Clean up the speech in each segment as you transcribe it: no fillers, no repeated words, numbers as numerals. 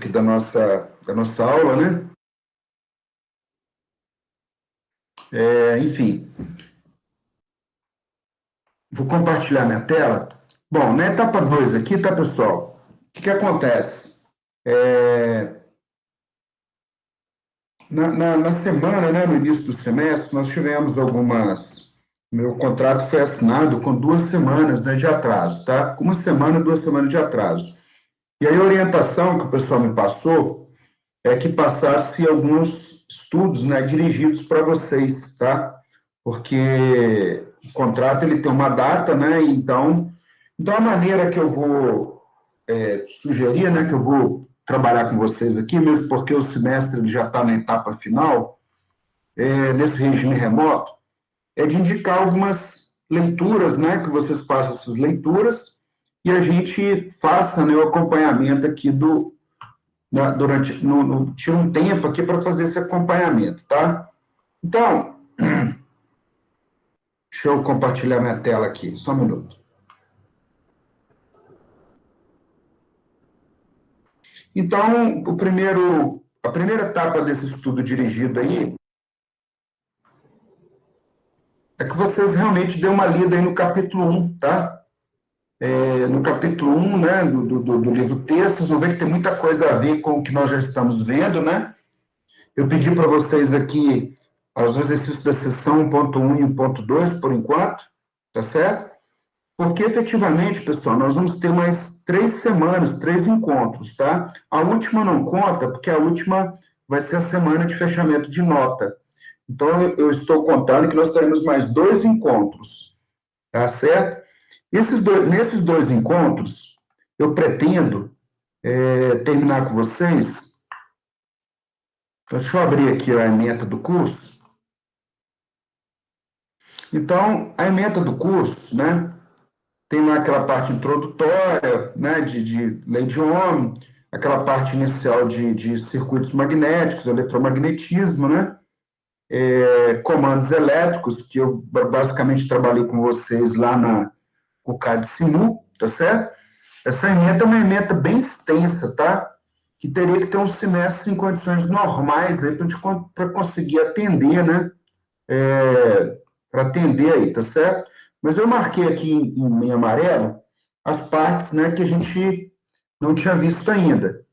aqui da nossa aula, né? Enfim, vou compartilhar minha tela. Bom, na etapa 2 aqui, tá, pessoal? O que acontece? Na semana, né, no início do semestre, nós tivemos algumas... Meu contrato foi assinado com 2 semanas, né, de atraso, tá? 1 semana, 2 semanas de atraso. E aí a orientação que o pessoal me passou é que passasse alguns estudos, né, dirigidos para vocês, tá? Porque o contrato ele tem uma data, né? Então a maneira que eu vou sugerir, né, que eu vou trabalhar com vocês aqui, mesmo porque o semestre ele já está na etapa final, nesse regime remoto, é de indicar algumas leituras, né, que vocês façam essas leituras e a gente faça, né, o acompanhamento aqui tira um tempo aqui para fazer esse acompanhamento, tá? Então, deixa eu compartilhar minha tela aqui, só um minuto. Então, a primeira etapa desse estudo dirigido aí é que vocês realmente dêem uma lida aí no capítulo 1, tá? No capítulo 1, né, do livro Textos, vão ver que tem muita coisa a ver com o que nós já estamos vendo, né? Eu pedi para vocês aqui os exercícios da sessão 1.1 e 1.2, por enquanto, tá certo? Porque, efetivamente, pessoal, nós vamos ter mais 3 semanas, 3 encontros, tá? A última não conta, porque a última vai ser a semana de fechamento de nota. Então, eu estou contando que nós teremos mais 2 encontros, tá certo? Nesses dois encontros, eu pretendo terminar com vocês. Então, deixa eu abrir aqui a ementa do curso. Então, a ementa do curso, né? Tem lá aquela parte introdutória, né, de lei de Ohm, aquela parte inicial de circuitos magnéticos, eletromagnetismo, né? Comandos elétricos, que eu basicamente trabalhei com vocês lá na CAD Simu, tá certo? Essa ementa é uma ementa bem extensa, tá? Que teria que ter um semestre em condições normais aí para conseguir atender, né? Para atender aí, tá certo? Mas eu marquei aqui em amarelo as partes, né, que a gente não tinha visto ainda.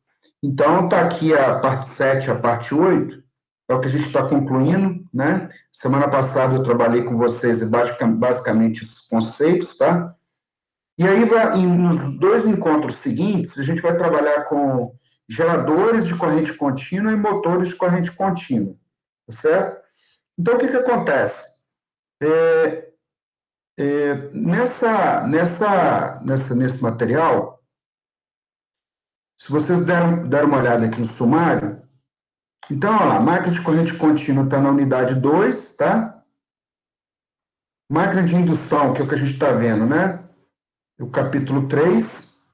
Então, está aqui a parte 7, a parte 8, é o que a gente está concluindo, né? Semana passada eu trabalhei com vocês basicamente esses conceitos, tá? E aí, nos 2 encontros seguintes, a gente vai trabalhar com geradores de corrente contínua e motores de corrente contínua, tá certo? Então, o que acontece? Nesse material, se vocês deram uma olhada aqui no sumário, então, olha lá, máquina de corrente contínua está na unidade 2, tá? Máquina de indução, que é o que a gente está vendo, né? O capítulo 3.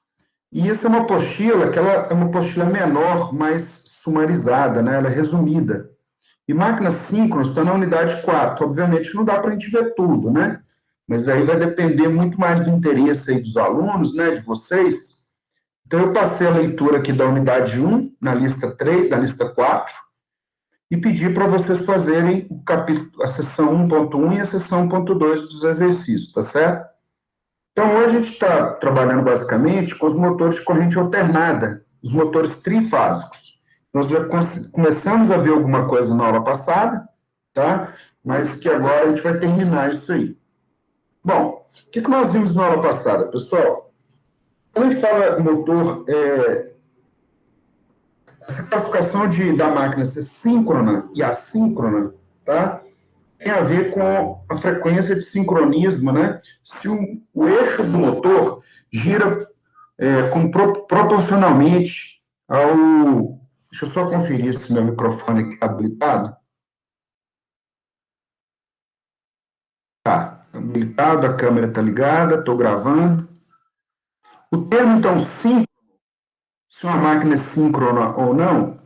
E essa é uma apostila, que ela é uma apostila menor, mais sumarizada, né? Ela é resumida. E máquina síncronas está na unidade 4. Obviamente não dá para a gente ver tudo, né? Mas aí vai depender muito mais do interesse aí dos alunos, né, de vocês. Então, eu passei a leitura aqui da unidade 1, na lista 3, da lista 4, e pedi para vocês fazerem a seção 1.1 e a seção 1.2 dos exercícios, tá certo? Então, hoje a gente está trabalhando basicamente com os motores de corrente alternada, os motores trifásicos. Nós já começamos a ver alguma coisa na aula passada, tá? Mas que agora a gente vai terminar isso aí. Bom, o que nós vimos na aula passada, pessoal? Quando a gente fala motor, essa classificação da máquina ser síncrona e assíncrona, tá? Tem a ver com a frequência de sincronismo, né? Se o eixo do motor gira proporcionalmente ao... Deixa eu só conferir se meu microfone está habilitado. Tá, habilitado, a câmera está ligada, estou gravando. O termo, então, síncrono, se uma máquina é síncrona ou não,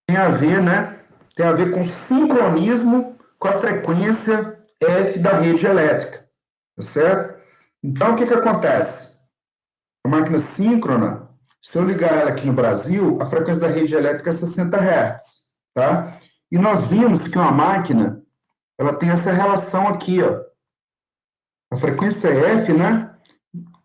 tem a ver, né? Tem a ver com sincronismo com a frequência F da rede elétrica, tá certo? Então, o que acontece? A máquina síncrona, Se eu ligar ela aqui no Brasil, a frequência da rede elétrica é 60 Hz, tá? E nós vimos que uma máquina, ela tem essa relação aqui, ó. A frequência é F, né?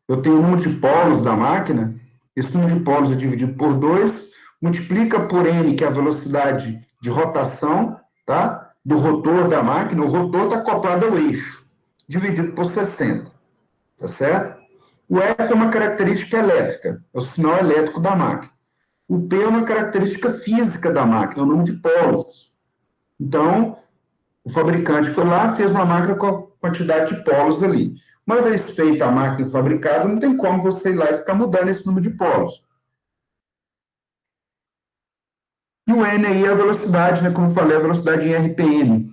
Eu tenho o número de polos da máquina, esse número de polos é dividido por 2, multiplica por N, que é a velocidade de rotação, tá? Do rotor da máquina. O rotor está acoplado ao eixo, dividido por 60, tá certo? O F é uma característica elétrica, é o sinal elétrico da máquina. O P é uma característica física da máquina, é o número de polos. Então, o fabricante foi lá, fez uma máquina com a quantidade de polos ali. Uma vez feita a máquina e fabricada, não tem como você ir lá e ficar mudando esse número de polos. E o N aí é a velocidade, né, como eu falei, a velocidade em RPM,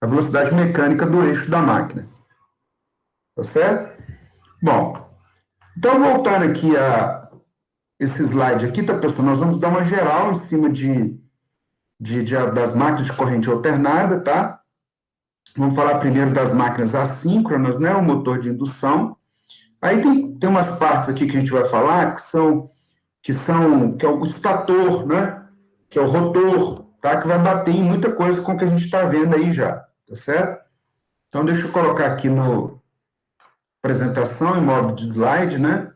a velocidade mecânica do eixo da máquina. Tá certo? Bom, então voltando aqui a esse slide aqui, tá, pessoal? Nós vamos dar uma geral em cima das máquinas de corrente alternada, tá? Vamos falar primeiro das máquinas assíncronas, né? O motor de indução. Aí tem umas partes aqui que a gente vai falar que é o estator, né? Que é o rotor, tá? Que vai bater em muita coisa com o que a gente está vendo aí já, tá certo? Então, deixa eu colocar aqui no apresentação, em modo de slide, né?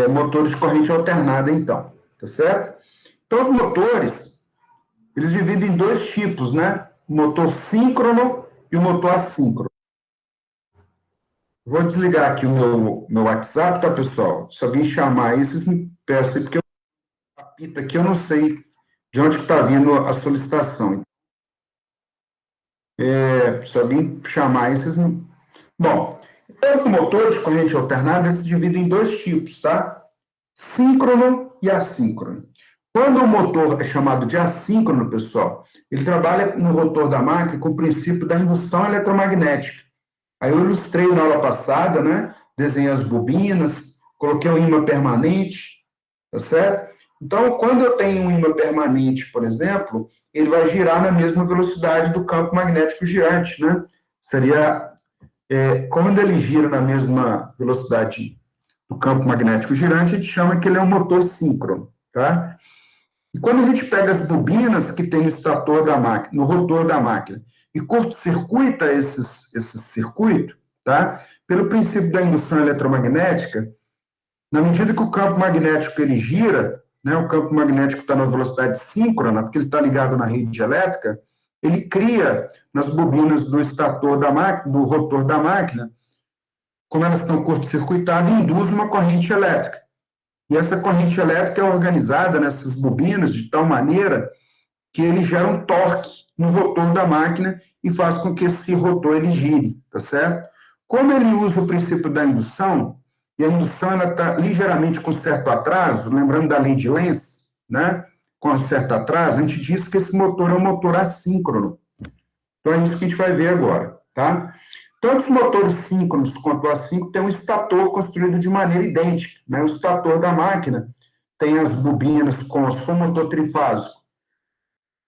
Motores de corrente alternada, então, tá certo? Então, os motores, eles dividem em dois tipos, né? O motor síncrono e o motor assíncrono. Vou desligar aqui o meu WhatsApp, tá, pessoal? Se alguém chamar aí, vocês me peçam, porque apita aqui, eu não sei de onde que está vindo a solicitação. Se alguém chamar aí, vocês me... Bom, os motores de corrente alternada, eles se dividem em dois tipos, tá? Síncrono e assíncrono. Quando o motor é chamado de assíncrono, pessoal, ele trabalha no rotor da máquina com o princípio da indução eletromagnética. Aí eu ilustrei na aula passada, né? Desenhei as bobinas, coloquei um ímã permanente, tá certo? Então, quando eu tenho um ímã permanente, por exemplo, ele vai girar na mesma velocidade do campo magnético girante, né? Seria, quando ele gira na mesma velocidade do campo magnético girante, a gente chama que ele é um motor síncrono, tá? E quando a gente pega as bobinas que tem no estator da máquina, no rotor da máquina, e curto-circuita esse circuito, tá? Pelo princípio da indução eletromagnética, na medida que o campo magnético ele gira, né, o campo magnético está na velocidade síncrona, porque ele está ligado na rede elétrica, ele cria nas bobinas do estator da máquina, do rotor da máquina, como elas estão curto-circuitadas, induz uma corrente elétrica. E essa corrente elétrica é organizada nessas bobinas de tal maneira que ele gera um torque no rotor da máquina e faz com que esse rotor ele gire, tá certo? Como ele usa o princípio da indução, e a indução está ligeiramente com certo atraso, lembrando da lei de Lenz, né? Com certo atraso, a gente diz que esse motor é um motor assíncrono. Então é isso que a gente vai ver agora, tá? Tanto os motores síncronos quanto o assíncrono têm um estator construído de maneira idêntica, né? O estator da máquina tem as bobinas com se for um motor trifásico.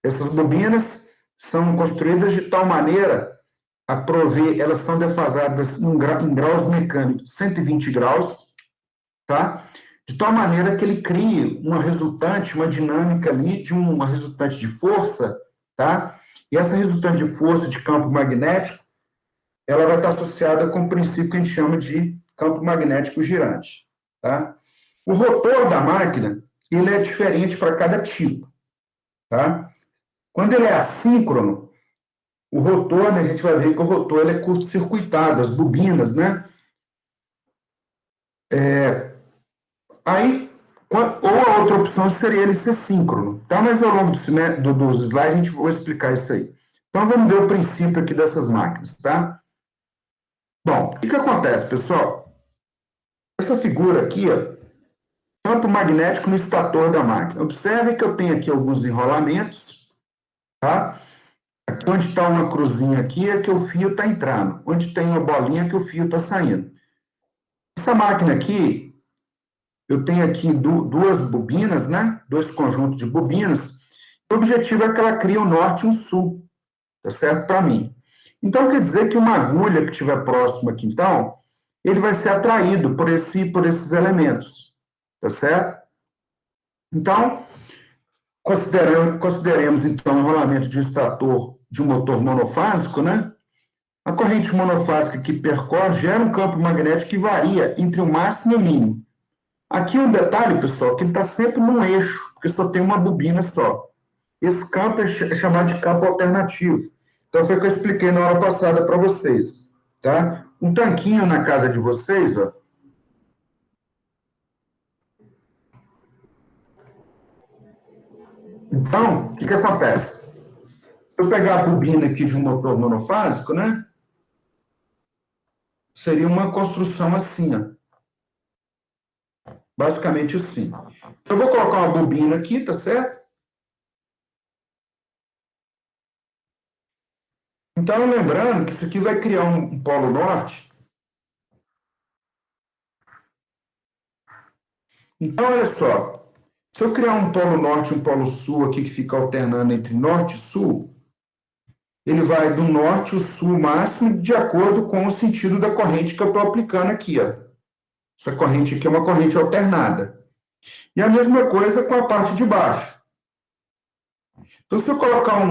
Essas bobinas são construídas de tal maneira a prover, elas são defasadas em graus mecânicos de 120 graus, tá? De tal maneira que ele crie uma resultante, uma dinâmica ali de uma resultante de força, tá? E essa resultante de força de campo magnético, ela vai estar associada com o princípio que a gente chama de campo magnético girante, tá? O rotor da máquina, ele é diferente para cada tipo, tá? Quando ele é assíncrono, o rotor, né, a gente vai ver que o rotor ele é curto-circuitado, as bobinas, né? Aí, ou a outra opção seria ele ser síncrono, tá? Mas ao longo dos slides a gente vai explicar isso aí. Então, vamos ver o princípio aqui dessas máquinas, tá? Bom, o que acontece, pessoal? Essa figura aqui, ó, campo magnético no estator da máquina. Observe que eu tenho aqui alguns enrolamentos, tá? Aqui onde está uma cruzinha aqui é que o fio está entrando. Onde tem uma bolinha é que o fio está saindo. Essa máquina aqui, eu tenho aqui duas bobinas, né? Dois conjuntos de bobinas. O objetivo é que ela crie um norte e um sul, tá certo? Para mim. Então, quer dizer que uma agulha que estiver próxima aqui, então, ele vai ser atraído por esses elementos, tá certo? Então, consideremos, então, o enrolamento de um extrator de um motor monofásico, né? A corrente monofásica que percorre gera um campo magnético que varia entre o máximo e o mínimo. Aqui um detalhe, pessoal, que ele está sempre num eixo, porque só tem uma bobina só. Esse campo é chamado de campo alternativo. Então, foi o que eu expliquei na hora passada para vocês, tá? Um tanquinho na casa de vocês, ó. Então, o que que acontece? Se eu pegar a bobina aqui de um motor monofásico, né? Seria uma construção assim, ó. Basicamente assim. Eu vou colocar uma bobina aqui, tá certo? Então, lembrando que isso aqui vai criar um polo norte. Então, olha só. Se eu criar um polo norte e um polo sul aqui que fica alternando entre norte e sul, ele vai do norte ao sul máximo de acordo com o sentido da corrente que eu estou aplicando aqui, ó. Essa corrente aqui é uma corrente alternada. E a mesma coisa com a parte de baixo. Então, se eu colocar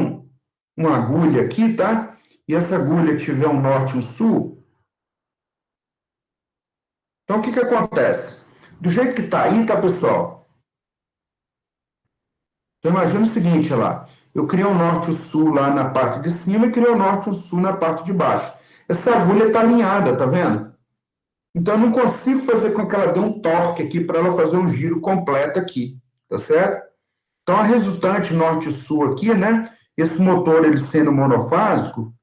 uma agulha aqui, tá? E essa agulha tiver um norte e um sul, então o que que acontece? Do jeito que está aí, tá, pessoal? Então, imagina o seguinte, olha lá. Eu criei um norte e um sul lá na parte de cima e criei um norte e um sul na parte de baixo. Essa agulha está alinhada, tá vendo? Então, eu não consigo fazer com que ela dê um torque aqui para ela fazer um giro completo aqui, tá certo? Então, a resultante norte e sul aqui, né? Esse motor, ele sendo monofásico,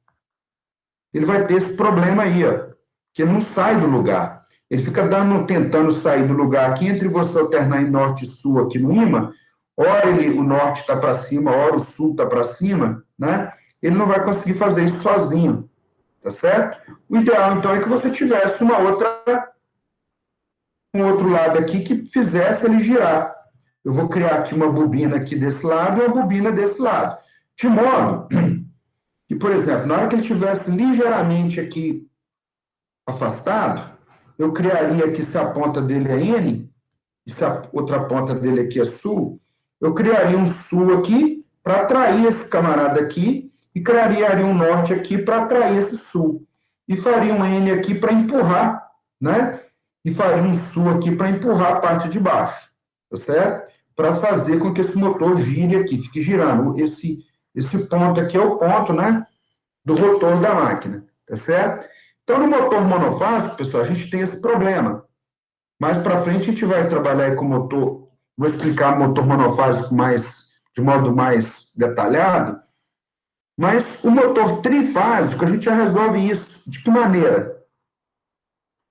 ele vai ter esse problema aí, ó, que ele não sai do lugar. Ele fica tentando sair do lugar aqui, entre você alternar em norte e sul aqui no ímã, ora o norte está para cima, ora o sul está para cima, né? Ele não vai conseguir fazer isso sozinho, tá certo? O ideal, então, é que você tivesse um outro lado aqui que fizesse ele girar. Eu vou criar aqui uma bobina aqui desse lado e uma bobina desse lado. De modo que, por exemplo, na hora que ele estivesse ligeiramente aqui afastado, eu criaria aqui, se a ponta dele é N, e se a outra ponta dele aqui é Sul, eu criaria um Sul aqui para atrair esse camarada aqui e criaria um Norte aqui para atrair esse Sul. E faria um N aqui para empurrar, né? E faria um Sul aqui para empurrar a parte de baixo, tá certo? Para fazer com que esse motor gire aqui, fique girando. Esse ponto aqui é o ponto, né? Do rotor da máquina, tá certo? Então, no motor monofásico, pessoal, a gente tem esse problema. Mais para frente, a gente vai trabalhar com motor, vou explicar motor monofásico de modo mais detalhado, mas o motor trifásico, a gente já resolve isso. De que maneira?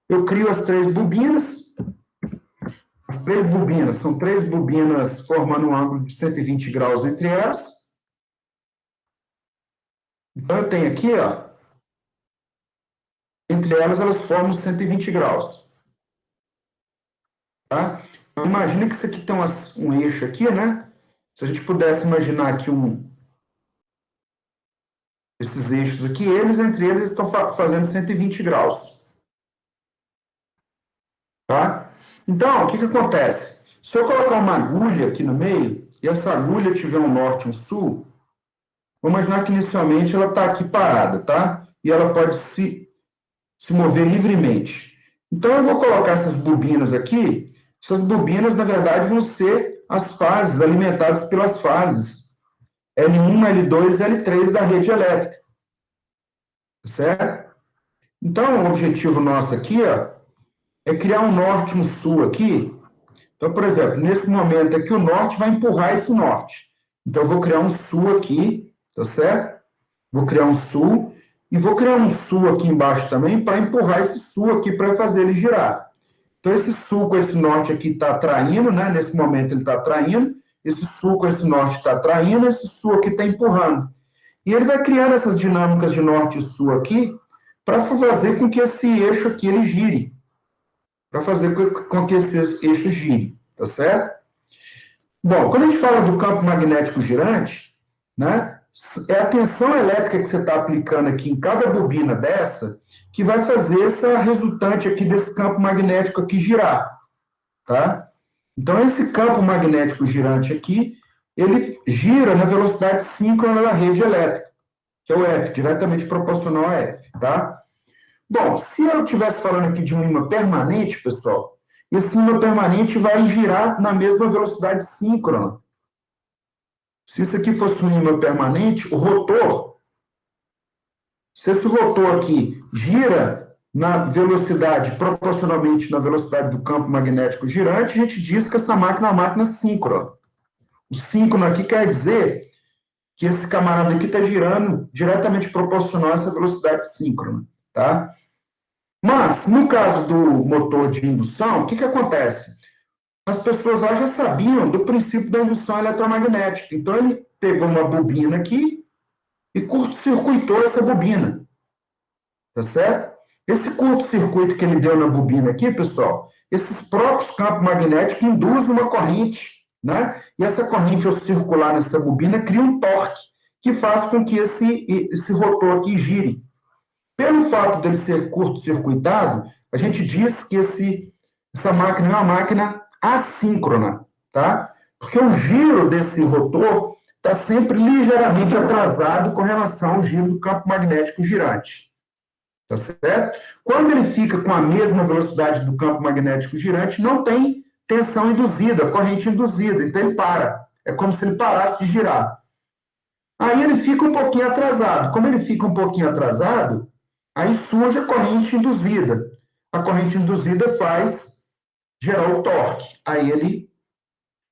Eu crio as três bobinas, são três bobinas formando um ângulo de 120 graus entre elas. Então, eu tenho aqui, ó, entre elas formam 120 graus. Tá? Então, imagina que isso aqui tem um eixo aqui, né? Se a gente pudesse imaginar aqui esses eixos aqui, entre eles estão fazendo 120 graus. Tá? Então, o que que acontece? Se eu colocar uma agulha aqui no meio, e essa agulha tiver um norte e um sul, vamos imaginar que inicialmente ela está aqui parada, tá? E ela pode se mover livremente. Então, eu vou colocar essas bobinas aqui. Essas bobinas, na verdade, vão ser as fases, alimentadas pelas fases L1, L2 e L3 da rede elétrica. Certo? Então, o objetivo nosso aqui, ó, é criar um norte e um sul aqui. Então, por exemplo, nesse momento aqui, o norte vai empurrar esse norte. Então, eu vou criar um sul aqui, tá certo? Vou criar um sul e vou criar um sul aqui embaixo também para empurrar esse sul aqui para fazer ele girar. Então, esse sul com esse norte aqui está atraindo, né? Nesse momento ele está atraindo. Esse sul com esse norte está atraindo, esse sul aqui está empurrando. E ele vai criando essas dinâmicas de norte e sul aqui para fazer com que esse eixo aqui ele gire. Para fazer com que esse eixo gire, tá certo? Bom, quando a gente fala do campo magnético girante, né, é a tensão elétrica que você está aplicando aqui em cada bobina dessa que vai fazer essa resultante aqui desse campo magnético aqui girar, tá? Então, esse campo magnético girante aqui, ele gira na velocidade síncrona da rede elétrica, que é o F, diretamente proporcional a F, tá? Bom, se eu estivesse falando aqui de um ímã permanente, pessoal, esse ímã permanente vai girar na mesma velocidade síncrona. Se isso aqui fosse um ímã permanente, o rotor, se esse rotor aqui gira na velocidade, proporcionalmente na velocidade do campo magnético girante, a gente diz que essa máquina é uma máquina síncrona. O síncrono aqui quer dizer que esse camarada aqui está girando diretamente proporcional a essa velocidade síncrona, tá? Mas, no caso do motor de indução, o que acontece? As pessoas lá já sabiam do princípio da indução eletromagnética. Então, ele pegou uma bobina aqui e curto-circuitou essa bobina. Tá certo? Esse curto-circuito que ele deu na bobina aqui, pessoal, esses próprios campos magnéticos induzem uma corrente, né? E essa corrente, ao circular nessa bobina, cria um torque, que faz com que esse rotor aqui gire. Pelo fato dele ser curto-circuitado, a gente diz que essa máquina é uma máquina assíncrona, tá? Porque o giro desse rotor está sempre ligeiramente atrasado com relação ao giro do campo magnético girante. Tá certo? Quando ele fica com a mesma velocidade do campo magnético girante, não tem tensão induzida, corrente induzida, então ele para. É como se ele parasse de girar. Aí ele fica um pouquinho atrasado. Como ele fica um pouquinho atrasado, aí surge a corrente induzida. A corrente induzida faz gerar o torque. Aí ele.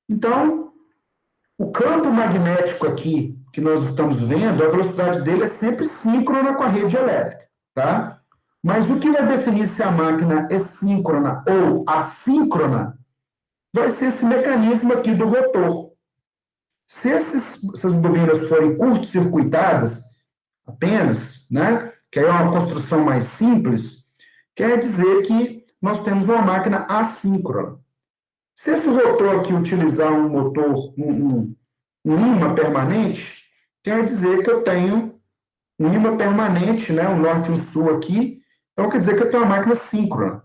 Então, o campo magnético aqui que nós estamos vendo, a velocidade dele é sempre síncrona com a rede elétrica, tá? Mas o que vai definir se a máquina é síncrona ou assíncrona vai ser esse mecanismo aqui do rotor. Se essas bobinas forem curto-circuitadas apenas, né, que é uma construção mais simples, quer dizer que nós temos uma máquina assíncrona. Se esse rotor aqui utilizar um motor, um ímã permanente, quer dizer que eu tenho um ímã permanente, né, um norte e um sul aqui, então quer dizer que eu tenho uma máquina síncrona,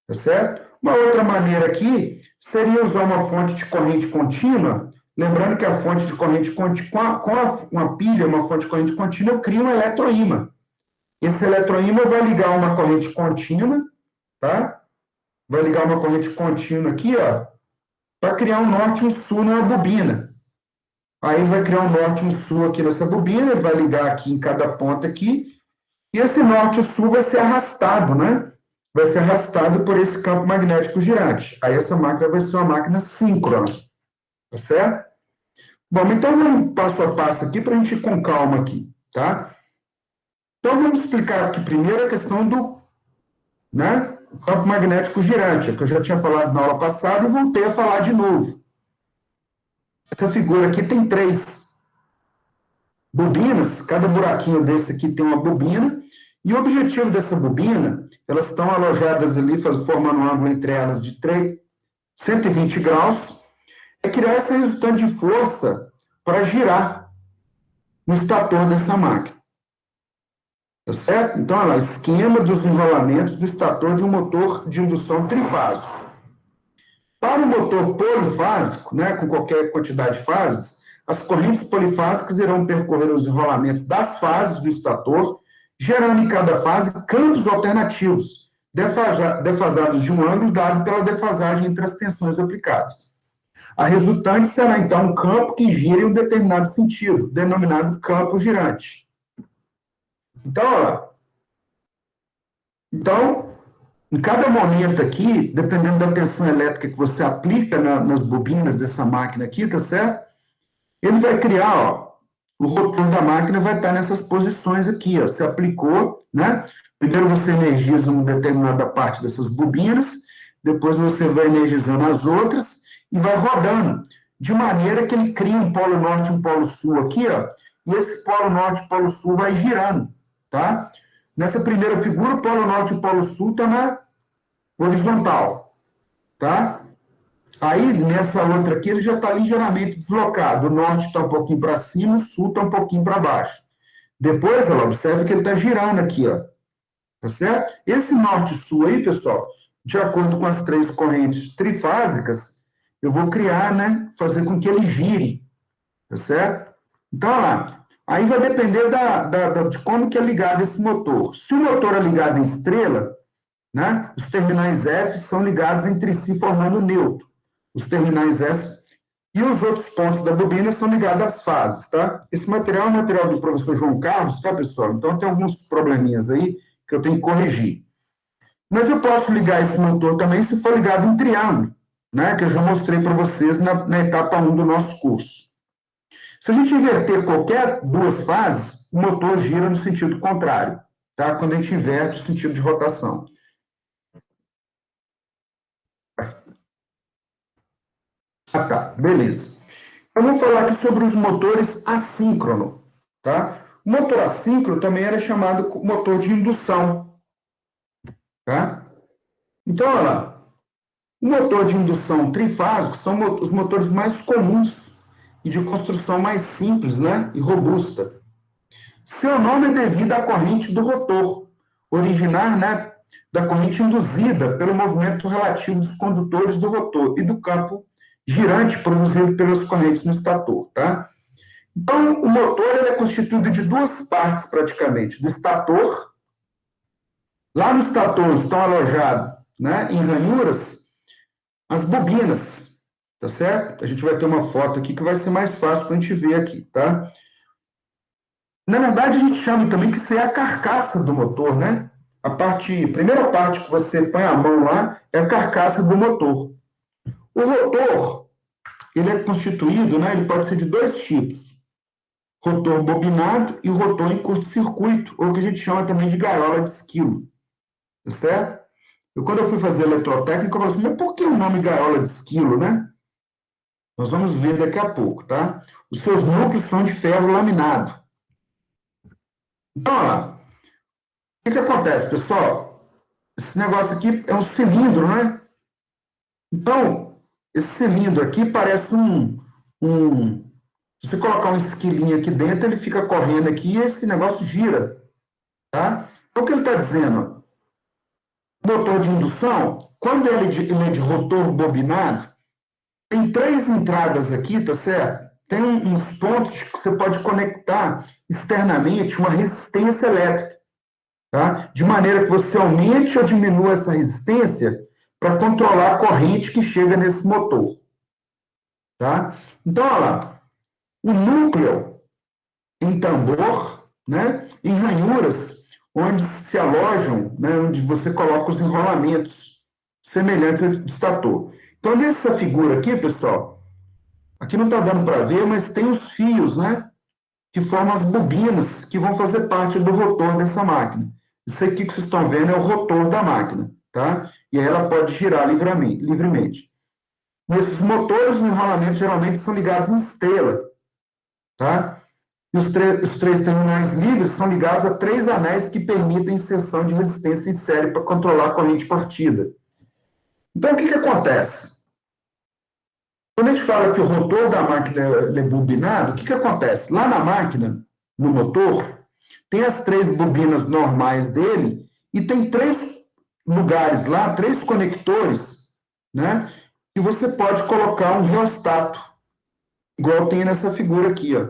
tá certo? Uma outra maneira aqui seria usar uma fonte de corrente contínua, lembrando que a fonte de corrente contínua, com uma pilha, uma fonte de corrente contínua, eu crio um eletroímã. Esse eletroímã vai ligar uma corrente contínua, tá? Vai ligar uma corrente contínua aqui, ó, para criar um norte e um sul numa bobina. Aí ele vai criar um norte e um sul aqui nessa bobina, ele vai ligar aqui em cada ponta aqui, e esse norte e sul vai ser arrastado, né? Vai ser arrastado por esse campo magnético girante. Aí essa máquina vai ser uma máquina síncrona, tá certo? Bom, então vamos passo a passo aqui para a gente ir com calma aqui, tá? Então vamos explicar aqui primeiro a questão do, né, campo magnético girante, que eu já tinha falado na aula passada e voltei a falar de novo. Essa figura aqui tem 3 bobinas, cada buraquinho desse aqui tem uma bobina, e o objetivo dessa bobina, elas estão alojadas ali, formando um ângulo entre elas de 120 graus, é criar essa resultante de força para girar no estator dessa máquina. Tá certo? Então, olha lá, esquema dos enrolamentos do estator de um motor de indução trifásico. Para o motor polifásico, né, com qualquer quantidade de fases, as correntes polifásicas irão percorrer os enrolamentos das fases do estator, gerando em cada fase campos alternativos, defasados de um ângulo dado pela defasagem entre as tensões aplicadas. A resultante será, então, um campo que gira em um determinado sentido, denominado campo girante. Então, olha lá. Então, em cada momento aqui, dependendo da tensão elétrica que você aplica nas bobinas dessa máquina aqui, tá certo? Ele vai criar, ó, o rotor da máquina vai estar nessas posições aqui, ó. Você aplicou, né? Primeiro você energiza uma determinada parte dessas bobinas, depois você vai energizando as outras e vai rodando, de maneira que ele cria um polo norte e um polo sul aqui, ó, e esse polo norte e polo sul vai girando, tá? Nessa primeira figura, o polo norte e o polo sul estão na horizontal, tá? Aí, nessa outra aqui, ele já está ligeiramente deslocado. O norte está um pouquinho para cima, o sul está um pouquinho para baixo. Depois, ela observa que ele está girando aqui, ó. Tá certo? Esse norte-sul aí, pessoal, de acordo com as 3 correntes trifásicas, eu vou criar, né, fazer com que ele gire, tá certo? Então, olha lá, aí vai depender de como que é ligado esse motor. Se o motor é ligado em estrela, né, os terminais F são ligados entre si formando neutro. Os terminais S e os outros pontos da bobina são ligados às fases, tá? Esse material é o material do professor João Carlos, tá, pessoal? Então, tem alguns probleminhas aí que eu tenho que corrigir. Mas eu posso ligar esse motor também se for ligado em triângulo, né, que eu já mostrei para vocês na etapa 1 do nosso curso. Se a gente inverter qualquer duas fases, o motor gira no sentido contrário, tá? Quando a gente inverte o sentido de rotação. Ah, tá, beleza. Eu vou falar aqui sobre os motores assíncronos, tá? O motor assíncrono também era chamado motor de indução, tá? Então, olha lá. O motor de indução trifásico são os motores mais comuns e de construção mais simples, né, e robusta. Seu nome é devido à corrente do rotor, originar, né, da corrente induzida pelo movimento relativo dos condutores do rotor e do campo girante produzido pelas correntes no estator, tá? Então, o motor ele é constituído de duas partes, praticamente, do estator. Lá no estator estão alojados, né, em ranhuras, as bobinas, tá certo? A gente vai ter uma foto aqui que vai ser mais fácil para a gente ver aqui, tá? Na verdade, a gente chama também que isso é a carcaça do motor, né? A primeira parte que você põe a mão lá é a carcaça do motor. O rotor, ele é constituído, né? Ele pode ser de dois tipos: rotor bobinado e rotor em curto-circuito, ou que a gente chama também de gaiola de esquilo, tá certo? Quando eu fui fazer eletrotécnica, eu falei assim, mas por que o nome gaiola de esquilo, né? Nós vamos ver daqui a pouco, tá? Os seus núcleos são de ferro laminado. Então, olha lá. O que acontece, pessoal? Esse negócio aqui é um cilindro, né? Então, esse cilindro aqui parece se você colocar um esquilinho aqui dentro, ele fica correndo aqui e esse negócio gira, tá? Então, o que ele está dizendo? O motor de indução, quando ele é de rotor bobinado, tem três entradas aqui, tá certo? Tem uns pontos que você pode conectar externamente uma resistência elétrica, tá? De maneira que você aumente ou diminua essa resistência para controlar a corrente que chega nesse motor, tá? Então, olha lá, o núcleo em tambor, né? Em ranhuras, onde se alojam, né? Onde você coloca os enrolamentos semelhantes ao do estator. Então, nessa figura aqui, pessoal, aqui não está dando para ver, mas tem os fios, né? Que formam as bobinas que vão fazer parte do rotor dessa máquina. Isso aqui que vocês estão vendo é o rotor da máquina, tá? E aí ela pode girar livremente. E esses motores de enrolamento geralmente são ligados em estrela, tá? E os três terminais livres são ligados a três anéis que permitem inserção de resistência em série para controlar a corrente partida. Então, o que acontece? Quando a gente fala que o rotor da máquina é bobinado, o que acontece? Lá na máquina, no motor, tem as três bobinas normais dele e tem três lugares lá, três conectores, né? E você pode colocar um reostato, igual tem nessa figura aqui, ó.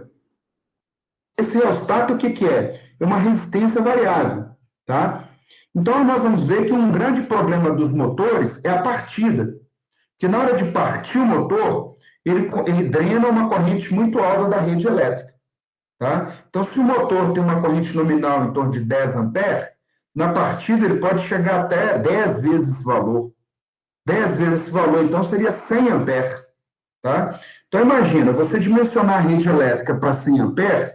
Esse reostato, o que é? É uma resistência variável, tá? Então, nós vamos ver que um grande problema dos motores é a partida. Que na hora de partir o motor, ele drena uma corrente muito alta da rede elétrica. Tá? Então, se o motor tem uma corrente nominal em torno de 10 amperes, na partida ele pode chegar até 10 vezes esse valor. 10 vezes esse valor, então seria 100 amperes. Tá? Então, imagina, você dimensionar a rede elétrica para 100 amperes,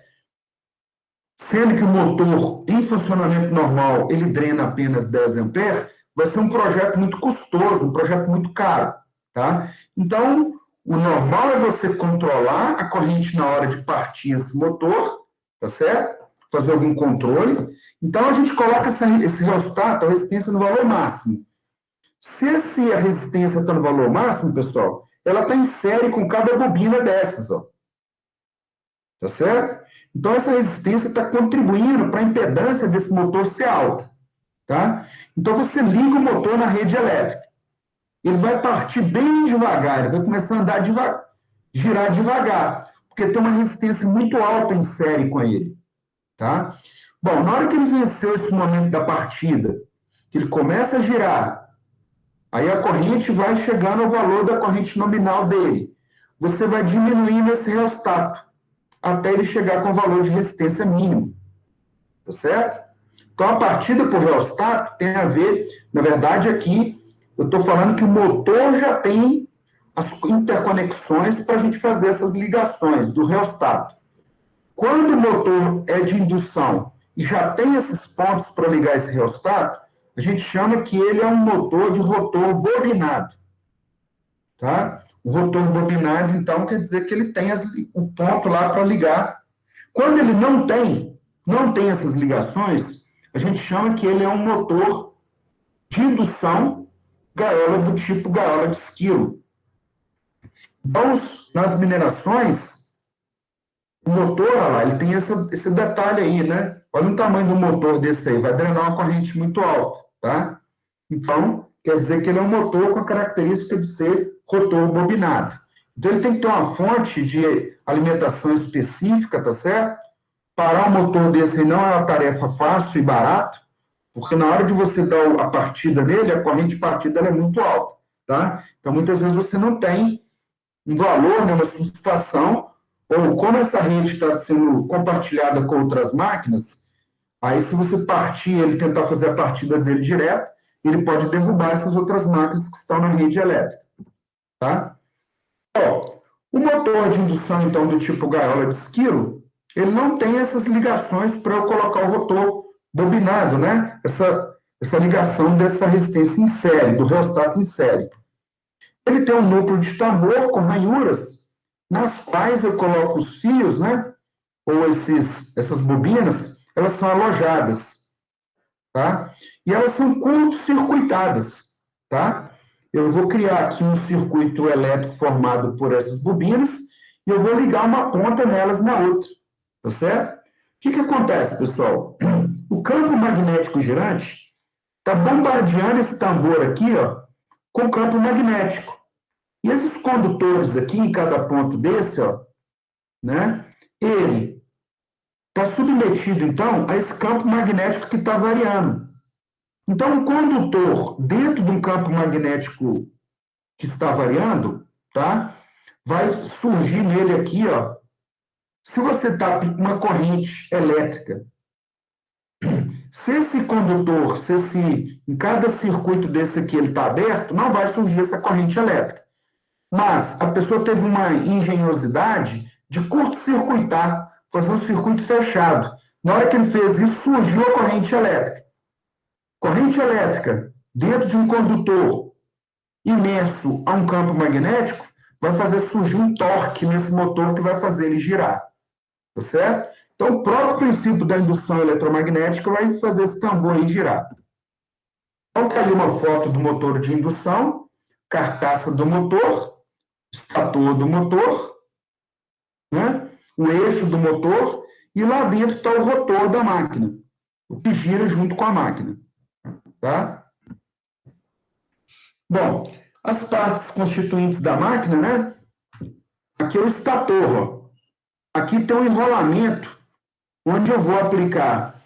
sendo que o motor, em funcionamento normal, ele drena apenas 10 amperes, vai ser um projeto muito custoso, um projeto muito caro. Tá? Então, o normal é você controlar a corrente na hora de partir esse motor, tá certo? Fazer algum controle. Então, a gente coloca esse reostato, a resistência no valor máximo. Se a resistência está no valor máximo, pessoal, ela está em série com cada bobina dessas, ó. Tá certo? Então, essa resistência está contribuindo para a impedância desse motor ser alta, tá? Então, você liga o motor na rede elétrica. ele vai partir bem devagar, ele vai começar a andar devagar, girar devagar, porque tem uma resistência muito alta em série com ele, tá? Bom, na hora que ele venceu esse momento da partida, que ele começa a girar, aí a corrente vai chegando ao valor da corrente nominal dele. Você vai diminuindo esse reostato até ele chegar com o valor de resistência mínimo, tá certo? Então, a partida por reostato tem a ver, na verdade, aqui, eu estou falando que o motor já tem as interconexões para a gente fazer essas ligações do reostato. Quando o motor é de indução e já tem esses pontos para ligar esse reostato, a gente chama que ele é um motor de rotor bobinado. Tá? O rotor bobinado, então, quer dizer que ele tem o ponto lá para ligar. Quando ele não tem essas ligações, a gente chama que ele é um motor de indução gaiola do tipo gaiola de esquilo. Então, nas minerações, o motor, olha lá, ele tem esse detalhe aí, né? Olha o tamanho do motor desse aí, vai drenar uma corrente muito alta, tá? Então, quer dizer que ele é um motor com a característica de ser rotor bobinado. Então, ele tem que ter uma fonte de alimentação específica, tá certo? Parar um motor desse aí não é uma tarefa fácil e barata, porque na hora de você dar a partida nele, a corrente de partida é muito alta, tá? Então, muitas vezes você não tem um valor, né, uma subestação, ou como essa rede está sendo compartilhada com outras máquinas, aí se você partir, ele tentar fazer a partida dele direto, ele pode derrubar essas outras máquinas que estão na rede elétrica, tá? Ó, o motor de indução, então, do tipo gaiola de esquilo, ele não tem essas ligações para eu colocar o rotor bobinado, né? Essa ligação dessa resistência em série, do reostato em série. Ele tem um núcleo de tambor com ranhuras, nas quais eu coloco os fios, né? Ou essas bobinas, elas são alojadas, tá? E elas são curto-circuitadas, tá? Eu vou criar aqui um circuito elétrico formado por essas bobinas e eu vou ligar uma ponta nelas na outra, tá certo? O que acontece, pessoal? O campo magnético girante está bombardeando esse tambor aqui, ó, com campo magnético. E esses condutores aqui, em cada ponto desse, ó, né, ele está submetido, então, a esse campo magnético que está variando. Então, um condutor dentro de um campo magnético que está variando, tá, vai surgir nele aqui, ó, se você está com uma corrente elétrica, se esse condutor, em cada circuito desse aqui ele está aberto, não vai surgir essa corrente elétrica. Mas a pessoa teve uma engenhosidade de curto-circuitar, fazer um circuito fechado. Na hora que ele fez isso, surgiu a corrente elétrica. Corrente elétrica dentro de um condutor imerso a um campo magnético vai fazer surgir um torque nesse motor que vai fazer ele girar. Tá certo? Então, o próprio princípio da indução eletromagnética vai fazer esse tambor aí girar. Então, está ali uma foto do motor de indução, carcaça do motor, estator do motor, né? O eixo do motor, e lá dentro está o rotor da máquina, o que gira junto com a máquina. Tá? Bom, as partes constituintes da máquina, né? Aqui é o estator. Ó. Aqui tem um enrolamento, onde eu vou aplicar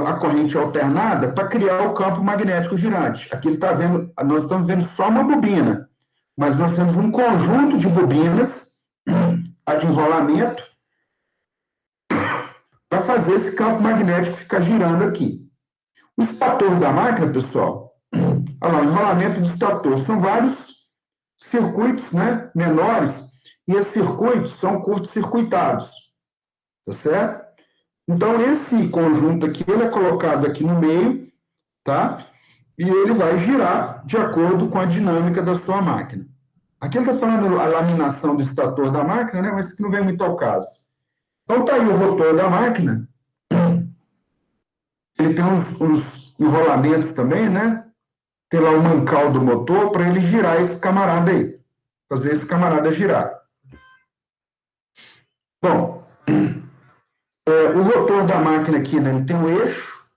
a corrente alternada para criar o campo magnético girante. Aqui ele está vendo, nós estamos vendo só uma bobina, mas nós temos um conjunto de bobinas, a de enrolamento, para fazer esse campo magnético ficar girando aqui. O estator da máquina, pessoal, olha lá, o enrolamento do estator, são vários circuitos, né, menores, e esses circuitos são curto-circuitados, tá certo? Então, esse conjunto aqui, ele é colocado aqui no meio, tá? E ele vai girar de acordo com a dinâmica da sua máquina. Aqui ele está falando a laminação do estator da máquina, né? Mas isso não vem muito ao caso. Então, está aí o rotor da máquina. Ele tem os enrolamentos também, né? Tem lá o mancal do motor para ele girar esse camarada aí. Fazer esse camarada girar. Bom, o rotor da máquina aqui, né? Ele tem um eixo,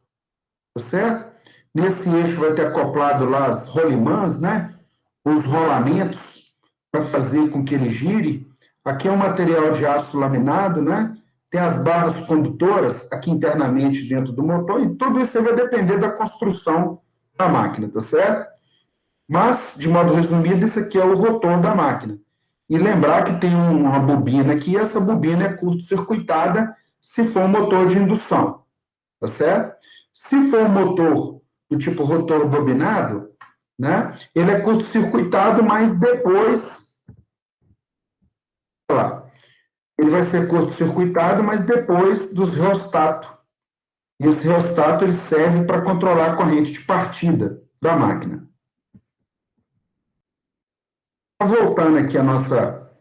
tá certo? Nesse eixo vai ter acoplado lá as rolimãs, né? Os rolamentos para fazer com que ele gire. Aqui é um material de aço laminado, né? Tem as barras condutoras aqui internamente dentro do motor, e tudo isso vai depender da construção da máquina, tá certo? Mas, de modo resumido, esse aqui é o rotor da máquina. E lembrar que tem uma bobina aqui, e essa bobina é curto-circuitada se for um motor de indução, tá certo? Se for um motor do tipo rotor bobinado, né, ele é curto-circuitado, mas depois, lá, ele vai ser curto-circuitado, mas depois dos reostatos. E esse reostato ele serve para controlar a corrente de partida da máquina. Voltando aqui a nossa.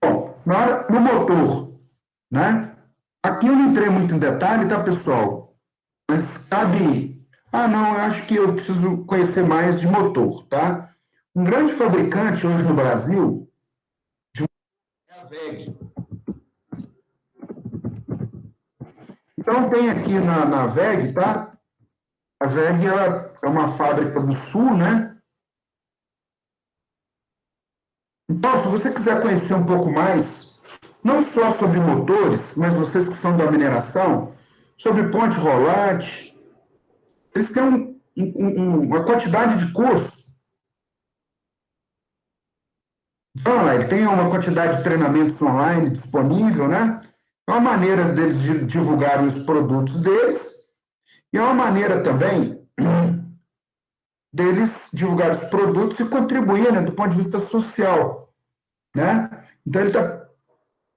Bom, no motor, né? Aqui eu não entrei muito em detalhe, tá, pessoal? Mas cabe. Ah, não, eu acho que eu preciso conhecer mais de motor, tá? Um grande fabricante hoje no Brasil é a WEG. Então, tem aqui na WEG, tá? A WEG ela é uma fábrica do Sul, né? Então, se você quiser conhecer um pouco mais, não só sobre motores, mas vocês que são da mineração, sobre ponte rolante, eles têm uma quantidade de cursos. Então, ele tem uma quantidade de treinamentos online disponível, né? É uma maneira deles divulgarem os produtos deles e é uma maneira também deles divulgarem os produtos e contribuir, né, do ponto de vista social, né? Então,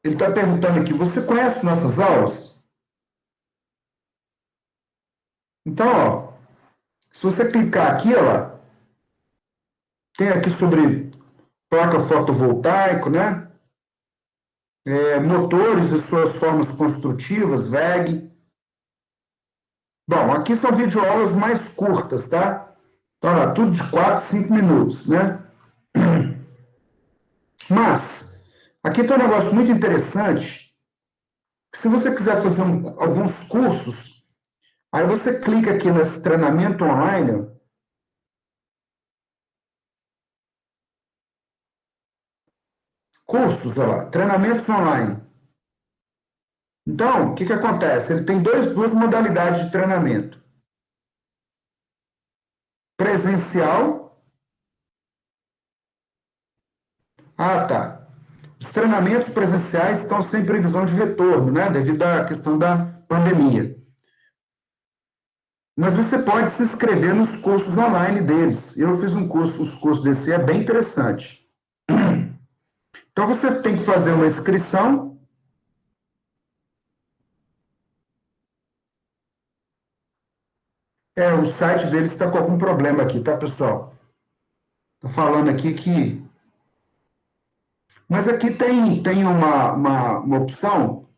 ele tá perguntando aqui, você conhece nossas aulas? Então, ó, se você clicar aqui, ó, tem aqui sobre placa fotovoltaico, né? Motores e suas formas construtivas, WEG. Bom, aqui são videoaulas mais curtas, tá? Então, lá, tudo de 4, 5 minutos, né? Mas, aqui tem um negócio muito interessante. Se você quiser fazer alguns cursos, aí você clica aqui nesse treinamento online. Cursos, olha lá, treinamentos online. Então, o que acontece? Ele tem duas modalidades de treinamento. Presencial. Ah, tá. Os treinamentos presenciais estão sem previsão de retorno, né? Devido à questão da pandemia. Mas você pode se inscrever nos cursos online deles. Eu fiz os cursos desse é bem interessante. Então você tem que fazer uma inscrição. O site deles está com algum problema aqui, tá, pessoal? Estou falando aqui que. Mas aqui tem uma opção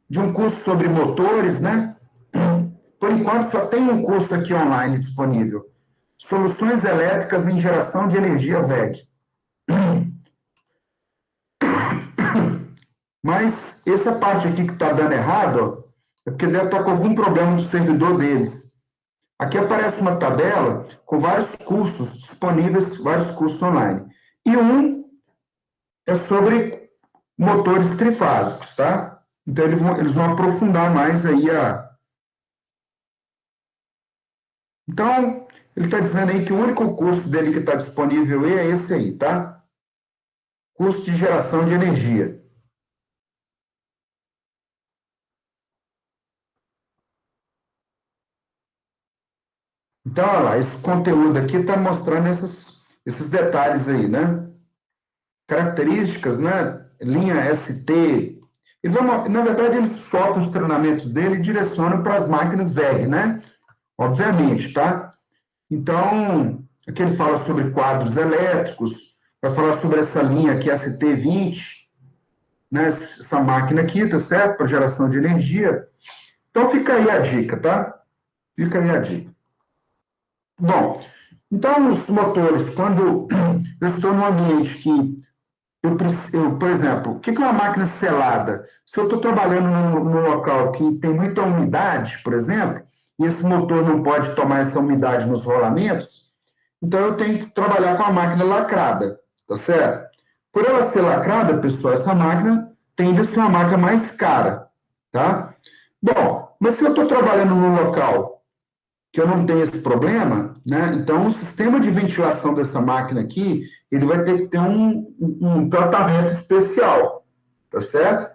de um curso sobre motores, né? Por enquanto, só tem um curso aqui online disponível. Soluções elétricas em geração de energia WEG. Mas essa parte aqui que está dando errado, é porque deve estar com algum problema no servidor deles. Aqui aparece uma tabela com vários cursos disponíveis, vários cursos online. E um é sobre motores trifásicos, tá? Então, eles vão aprofundar mais aí a. Então, ele está dizendo aí que o único curso dele que está disponível é esse aí, tá? Curso de geração de energia. Então, olha lá, esse conteúdo aqui está mostrando esses detalhes aí, né? Características, né? Linha ST. Na verdade, eles focam os treinamentos dele e direcionam para as máquinas WEG, né? Obviamente, tá? Então, aqui ele fala sobre quadros elétricos, vai falar sobre essa linha aqui, ST20, né? Essa máquina aqui, tá certo? Para geração de energia. Então, fica aí a dica, tá? Fica aí a dica. Bom, então, os motores, quando eu estou num ambiente que por exemplo, o que é uma máquina selada? Se eu estou trabalhando num local que tem muita umidade, por exemplo, e esse motor não pode tomar essa umidade nos rolamentos, então eu tenho que trabalhar com a máquina lacrada, tá certo? Por ela ser lacrada, pessoal, essa máquina tende a ser uma máquina mais cara, tá? Bom, mas se eu estou trabalhando num local que eu não tenho esse problema, né? Então o sistema de ventilação dessa máquina aqui, ele vai ter que ter um tratamento especial, tá certo?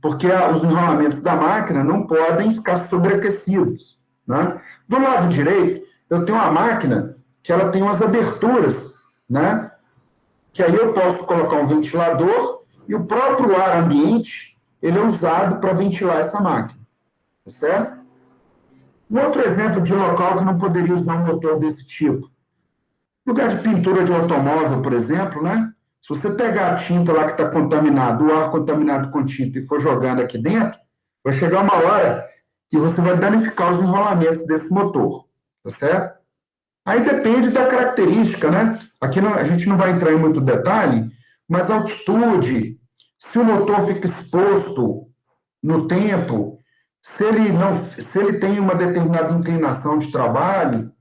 Porque os enrolamentos da máquina não podem ficar sobreaquecidos, né? Do lado direito, eu tenho uma máquina que ela tem umas aberturas, né? Que aí eu posso colocar um ventilador e o próprio ar ambiente, ele é usado para ventilar essa máquina, tá certo? Um outro exemplo de local que não poderia usar um motor desse tipo. Lugar de pintura de automóvel, por exemplo, né? Se você pegar a tinta lá que está contaminada, o ar contaminado com tinta e for jogando aqui dentro, vai chegar uma hora que você vai danificar os enrolamentos desse motor, tá certo? Aí depende da característica, né? Aqui a gente não vai entrar em muito detalhe, mas a altitude, se o motor fica exposto no tempo, se ele tem uma determinada inclinação de trabalho,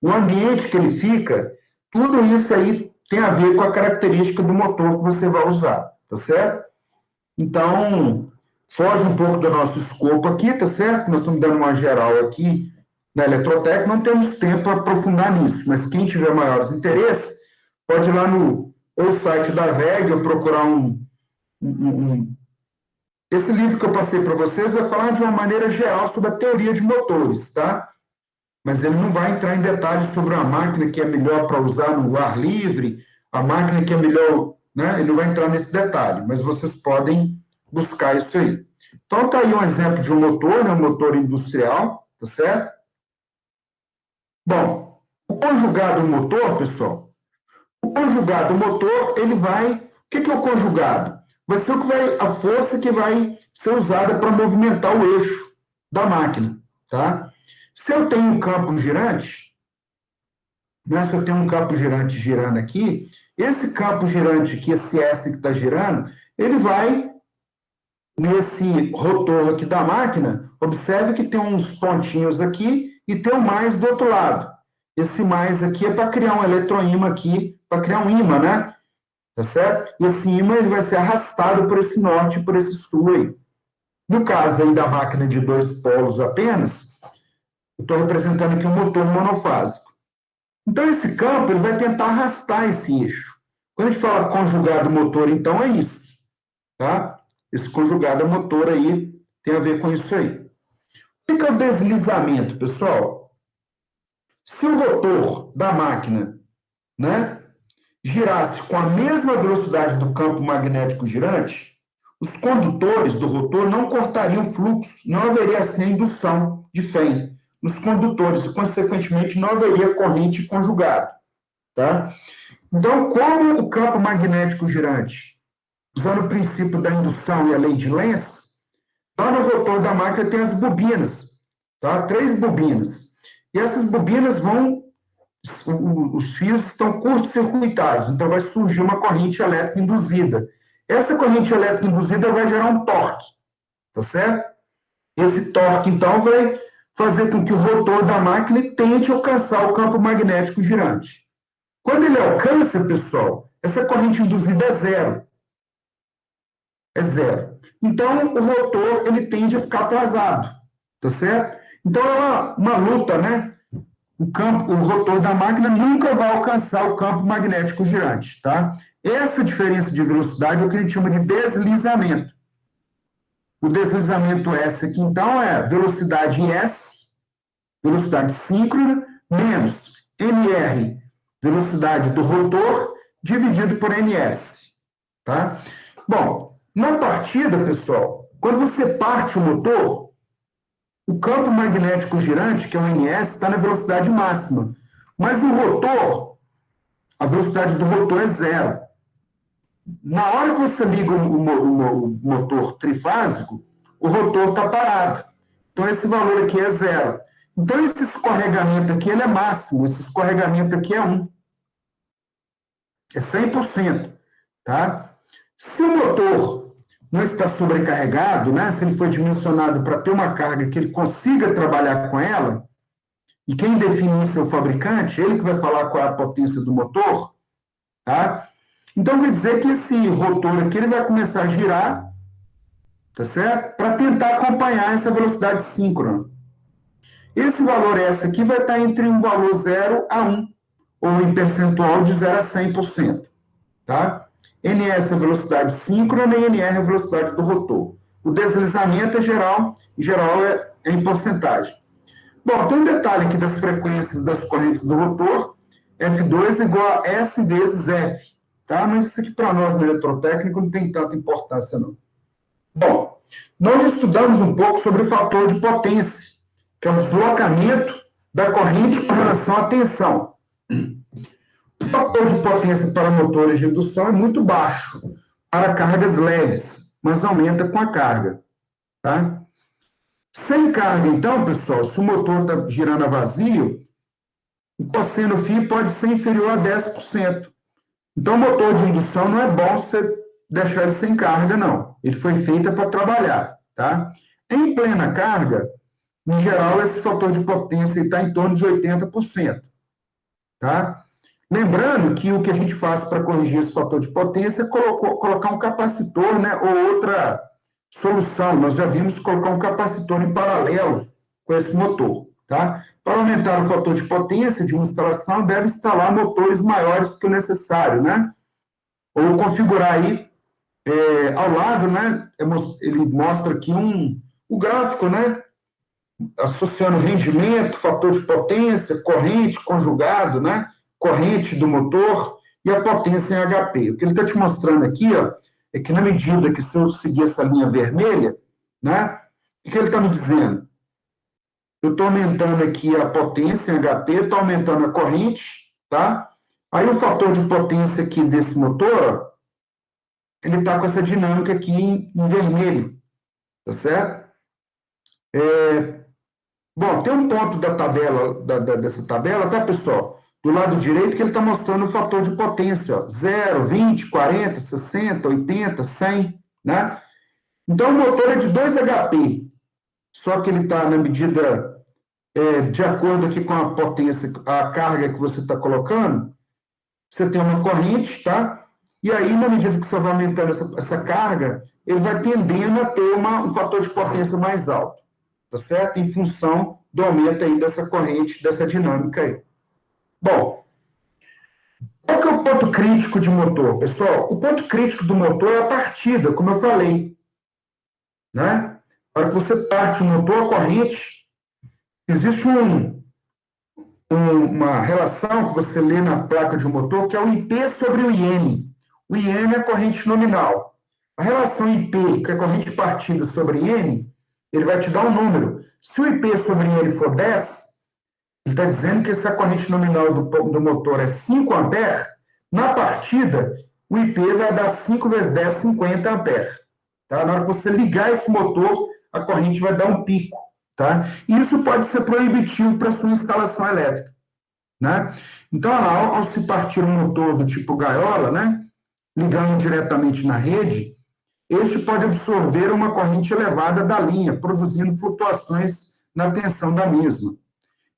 o ambiente que ele fica, tudo isso aí tem a ver com a característica do motor que você vai usar, tá certo? Então, foge um pouco do nosso escopo aqui, tá certo? Nós estamos dando uma geral aqui na Eletrotec, não temos tempo para aprofundar nisso, mas quem tiver maiores interesses, pode ir lá no ou site da VEG ou procurar Esse livro que eu passei para vocês vai falar de uma maneira geral sobre a teoria de motores, tá? Mas ele não vai entrar em detalhes sobre a máquina que é melhor para usar no ar livre, a máquina que é melhor, né? Ele não vai entrar nesse detalhe, mas vocês podem buscar isso aí. Então, tá aí um exemplo de um motor, né? Um motor industrial, tá certo? Bom, o conjugado motor, pessoal, o conjugado motor, ele vai... O que é o conjugado? Vai ser a força que vai ser usada para movimentar o eixo da máquina, tá? Se eu tenho um campo girante, né, se eu tenho um campo girante girando aqui, esse campo girante aqui, esse S que está girando, ele vai nesse rotor aqui da máquina, observe que tem uns pontinhos aqui e tem um mais do outro lado. Esse mais aqui é para criar um eletroímã aqui, para criar um ímã, né? Tá certo? E esse ímã ele vai ser arrastado por esse norte e por esse sul aí. No caso aí da máquina de 2 polos apenas, eu estou representando aqui um motor monofásico. Então, esse campo ele vai tentar arrastar esse eixo. Quando a gente fala conjugado motor, então é isso. Tá? Esse conjugado motor aí tem a ver com isso aí. O que é o deslizamento, pessoal? Se o rotor da máquina, né, girasse com a mesma velocidade do campo magnético girante, os condutores do rotor não cortariam fluxo, não haveria assim indução de Fehn nos condutores e, consequentemente, não haveria corrente conjugada. Tá? Então, como o campo magnético girante, usando o princípio da indução e a lei de Lenz, lá no rotor da máquina tem as bobinas, tá? 3 bobinas. E essas bobinas os fios estão curto-circuitados, então vai surgir uma corrente elétrica induzida. Essa corrente elétrica induzida vai gerar um torque, tá certo? Esse torque, então, vai fazer com que o rotor da máquina tente alcançar o campo magnético girante. Quando ele alcança, pessoal, essa corrente induzida é zero. É zero. Então, o rotor ele tende a ficar atrasado, tá certo? Então, é uma luta, né? O rotor da máquina nunca vai alcançar o campo magnético girante, tá? Essa diferença de velocidade é o que a gente chama de deslizamento. O deslizamento S aqui, então, é velocidade S, velocidade síncrona, menos NR, velocidade do rotor, dividido por NS, tá? Bom, na partida, pessoal, quando você parte o motor, o campo magnético girante, que é o NS, está na velocidade máxima. Mas o rotor, a velocidade do rotor é zero. Na hora que você liga o motor trifásico, o rotor está parado. Então, esse valor aqui é zero. Então, esse escorregamento aqui ele é máximo. Esse escorregamento aqui é 1. É 100%. Tá? Se o motor não está sobrecarregado, né? Se ele foi dimensionado para ter uma carga que ele consiga trabalhar com ela, E quem define isso é o fabricante, ele que vai falar qual é a potência do motor, tá? Então, quer dizer que esse rotor aqui ele vai começar a girar, tá certo? Para tentar acompanhar essa velocidade síncrona. Esse valor S aqui vai estar entre um valor 0 a 1, ou em percentual de 0 a 100%, tá? NS é a velocidade síncrona e NR é a velocidade do rotor. O deslizamento é geral, em geral é em porcentagem. Bom, tem um detalhe aqui das frequências das correntes do rotor, F2 igual a S vezes F, tá? Mas isso aqui para nós no eletrotécnico não tem tanta importância não. Bom, nós já estudamos um pouco sobre o fator de potência, que é o deslocamento da corrente com relação à tensão. O fator de potência para motores de indução é muito baixo para cargas leves, mas aumenta com a carga, tá? Sem carga, então, pessoal, se o motor está girando a vazio, o cosseno φ pode ser inferior a 10%. Então, o motor de indução não é bom você deixar ele sem carga, não. Ele foi feito para trabalhar, tá? Em plena carga, em geral, esse fator de potência está em torno de 80%, tá? Lembrando que o que a gente faz para corrigir esse fator de potência é colocar um capacitor, né, ou outra solução. Nós já vimos colocar um capacitor em paralelo com esse motor, tá? Para aumentar o fator de potência de uma instalação, deve instalar motores maiores que o necessário, né? Ou configurar aí, ao lado, né, ele mostra aqui o gráfico, né, associando rendimento, fator de potência, corrente conjugado, né, corrente do motor e a potência em HP. O que ele está te mostrando aqui, ó, é que na medida que se eu seguir essa linha vermelha, né, o que ele está me dizendo? Eu estou aumentando aqui a potência em HP, estou aumentando a corrente, tá? Aí o fator de potência aqui desse motor, ó, ele está com essa dinâmica aqui em vermelho, tá certo? Bom, tem um ponto da tabela, dessa tabela, tá, pessoal? Do lado direito que ele está mostrando o fator de potência, ó, 0, 20, 40, 60, 80, 100, né? Então, o motor é de 2 HP, só que ele está na medida, de acordo aqui com a potência, a carga que você está colocando, você tem uma corrente, tá? E aí, na medida que você vai aumentando essa carga, ele vai tendendo a ter um fator de potência mais alto, tá certo? Em função do aumento aí dessa corrente, dessa dinâmica aí. Bom, qual que é o ponto crítico de motor, pessoal? O ponto crítico do motor é a partida, como eu falei, né? Na hora que você parte o motor, a corrente, existe uma relação que você lê na placa de um motor, que é o IP sobre o IN. O IN é a corrente nominal. A relação IP, que é a corrente partida sobre IN, ele vai te dar um número. Se o IP sobre IN for 10, ele está dizendo que essa corrente nominal do motor é 5 amperes, na partida, o IP vai dar 5 vezes 10, 50 amperes. Tá? Na hora que você ligar esse motor, a corrente vai dar um pico. Tá? E isso pode ser proibitivo para a sua instalação elétrica. Né? Então, ao se partir um motor do tipo gaiola, né, ligando diretamente na rede, este pode absorver uma corrente elevada da linha, produzindo flutuações na tensão da mesma.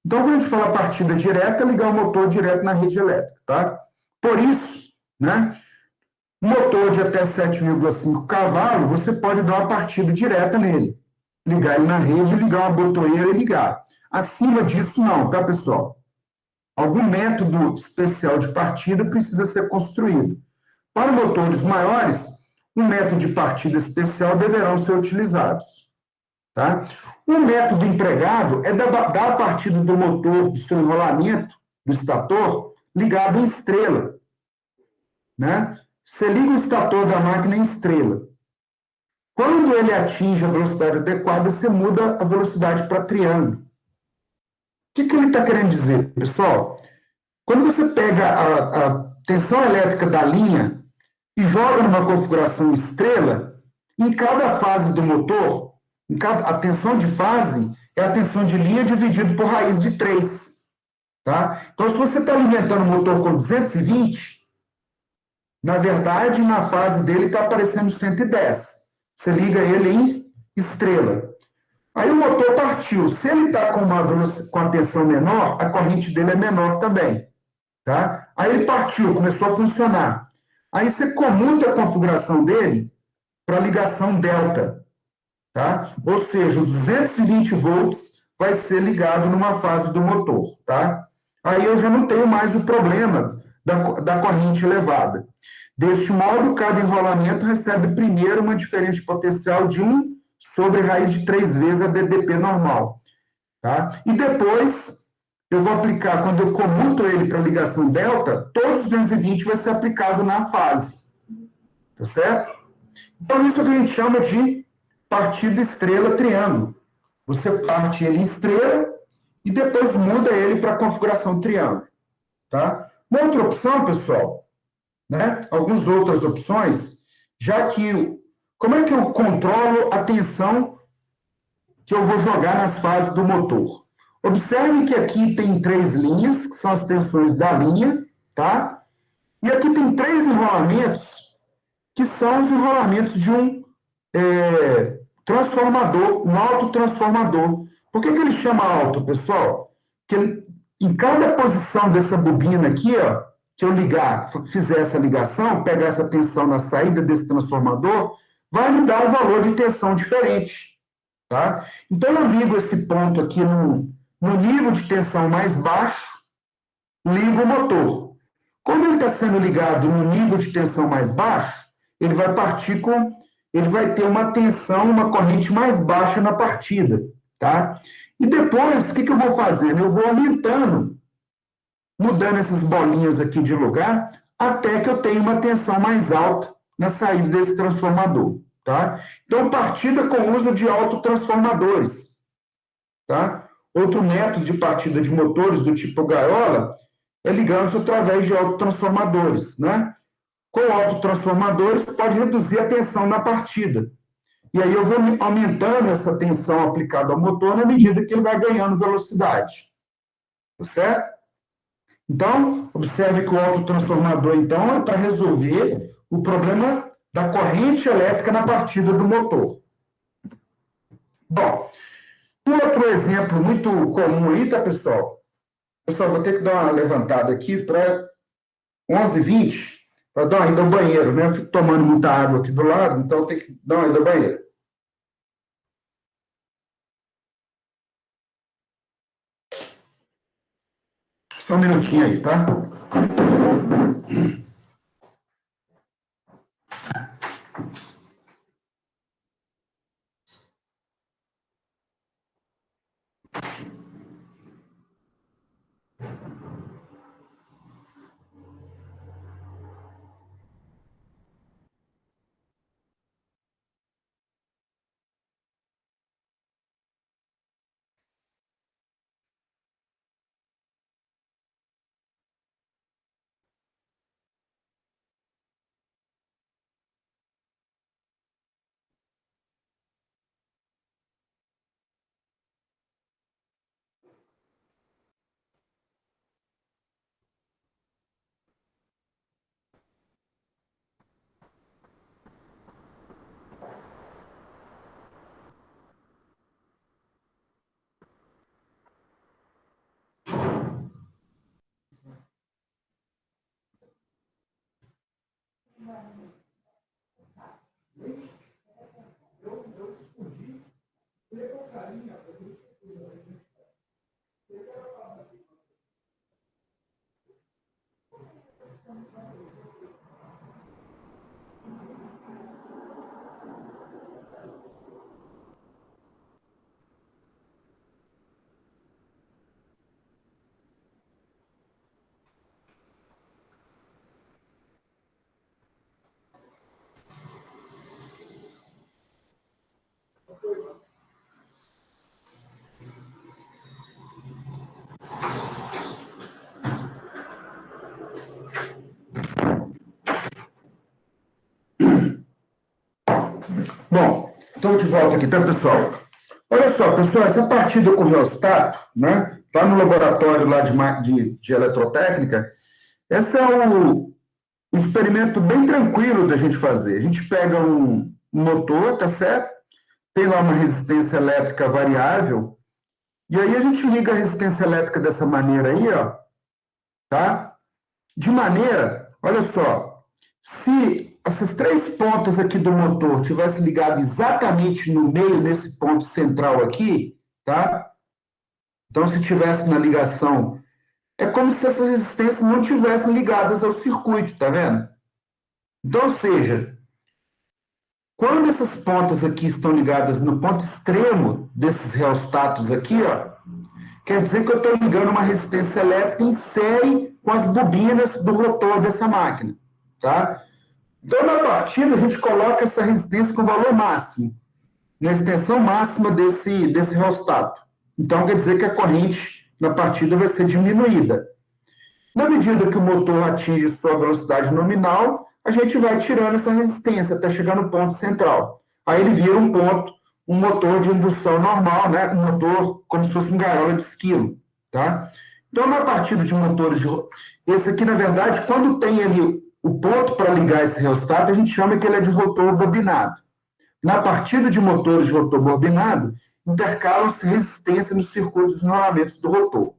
Então, quando a gente fala partida direta, é ligar o motor direto na rede elétrica. Tá? Por isso, né, motor de até 7,5 cavalos, você pode dar uma partida direta nele. Ligar ele na rede, ligar uma botoeira e ligar. Acima disso, não, tá, pessoal? Algum método especial de partida precisa ser construído. Para motores maiores, um método de partida especial deverão ser utilizados. Tá? O método empregado é dar a partida do motor do seu enrolamento, do estator, ligado em estrela. Né? Você liga o estator da máquina em estrela. Quando ele atinge a velocidade adequada, você muda a velocidade para triângulo. O que ele está querendo dizer, pessoal? Quando você pega a tensão elétrica da linha e joga numa configuração estrela, em cada fase do motor, a tensão de fase é a tensão de linha dividido por raiz de 3. Tá? Então, se você está alimentando o motor com 220, na verdade, na fase dele está aparecendo 110. Você liga ele em estrela. Aí o motor partiu. Se ele está com a tensão menor, a corrente dele é menor também. Tá? Aí ele partiu, começou a funcionar. Aí você comuta a configuração dele para ligação delta. Tá? Ou seja, os 220 volts vai ser ligado numa fase do motor. Tá? Aí eu já não tenho mais o problema da corrente elevada. Deste modo, cada enrolamento recebe primeiro uma diferença de potencial de 1 sobre raiz de 3 vezes a DDP normal. Tá? E depois, eu vou aplicar, quando eu comuto ele para ligação delta, todos os 220 vai ser aplicado na fase. Tá certo? Então, isso que a gente chama de partida estrela-triângulo. Você parte ele em estrela e depois muda ele para a configuração triângulo. Tá? Uma outra opção, pessoal, né? Algumas outras opções, já que como é que eu controlo a tensão que eu vou jogar nas fases do motor? Observe que aqui tem 3 linhas, que são as tensões da linha, tá? E aqui tem 3 enrolamentos, que são os enrolamentos de um transformador, um autotransformador. Por que ele chama alto, pessoal? Porque em cada posição dessa bobina aqui, ó, que eu fizer essa ligação, pegar essa tensão na saída desse transformador, vai me dar um valor de tensão diferente. Tá? Então, eu ligo esse ponto aqui no nível de tensão mais baixo, ligo o motor. Como ele está sendo ligado no nível de tensão mais baixo, ele vai partir ele vai ter uma tensão, uma corrente mais baixa na partida. Tá? E depois, o que eu vou fazer? Eu vou aumentando, mudando essas bolinhas aqui de lugar, até que eu tenha uma tensão mais alta na saída desse transformador. Tá? Então, partida com uso de autotransformadores. Tá? Outro método de partida de motores do tipo gaiola é ligando-se através de autotransformadores. Né? Com autotransformadores, pode reduzir a tensão na partida. E aí eu vou aumentando essa tensão aplicada ao motor na medida que ele vai ganhando velocidade. Tá certo? Então, observe que o autotransformador, então, é para resolver o problema da corrente elétrica na partida do motor. Bom, um outro exemplo muito comum aí, tá, pessoal? Pessoal, vou ter que dar uma levantada aqui para 11h20, para dar uma ida ao banheiro, né? Eu fico tomando muita água aqui do lado, então tem que dar uma ida ao banheiro. Só um minutinho aí, tá? Bom, estou de volta aqui, tá, pessoal? Olha só, pessoal, essa partida com o rheostato, né? Lá no laboratório lá de eletrotécnica, esse é um experimento bem tranquilo da gente fazer. A gente pega um motor, tá certo? tem lá uma resistência elétrica variável, e aí a gente liga a resistência elétrica dessa maneira aí, ó, tá? De maneira, olha só, se essas três pontas aqui do motor tivessem ligado exatamente no meio, nesse ponto central aqui, tá? Então, se tivesse na ligação, é como se essas resistências não tivessem ligadas ao circuito, tá vendo? Então, ou seja, quando essas pontas aqui estão ligadas no ponto extremo desses reostatos aqui, ó, quer dizer que eu estou ligando uma resistência elétrica em série com as bobinas do rotor dessa máquina, tá? Então, na partida, a gente coloca essa resistência com valor máximo, na extensão máxima desse reostato. Então, quer dizer que a corrente na partida vai ser diminuída. Na medida que o motor atinge sua velocidade nominal, a gente vai tirando essa resistência até chegar no ponto central. Aí ele vira um motor de indução normal, né? Um motor como se fosse um gaiola de esquilo, tá? Então, na partida de motores de... Esse aqui, na verdade, quando tem ali o ponto para ligar esse reostato, a gente chama que ele é de rotor bobinado. Na partida de motores de rotor bobinado, intercalam-se resistência nos circuitos e rolamentos do rotor,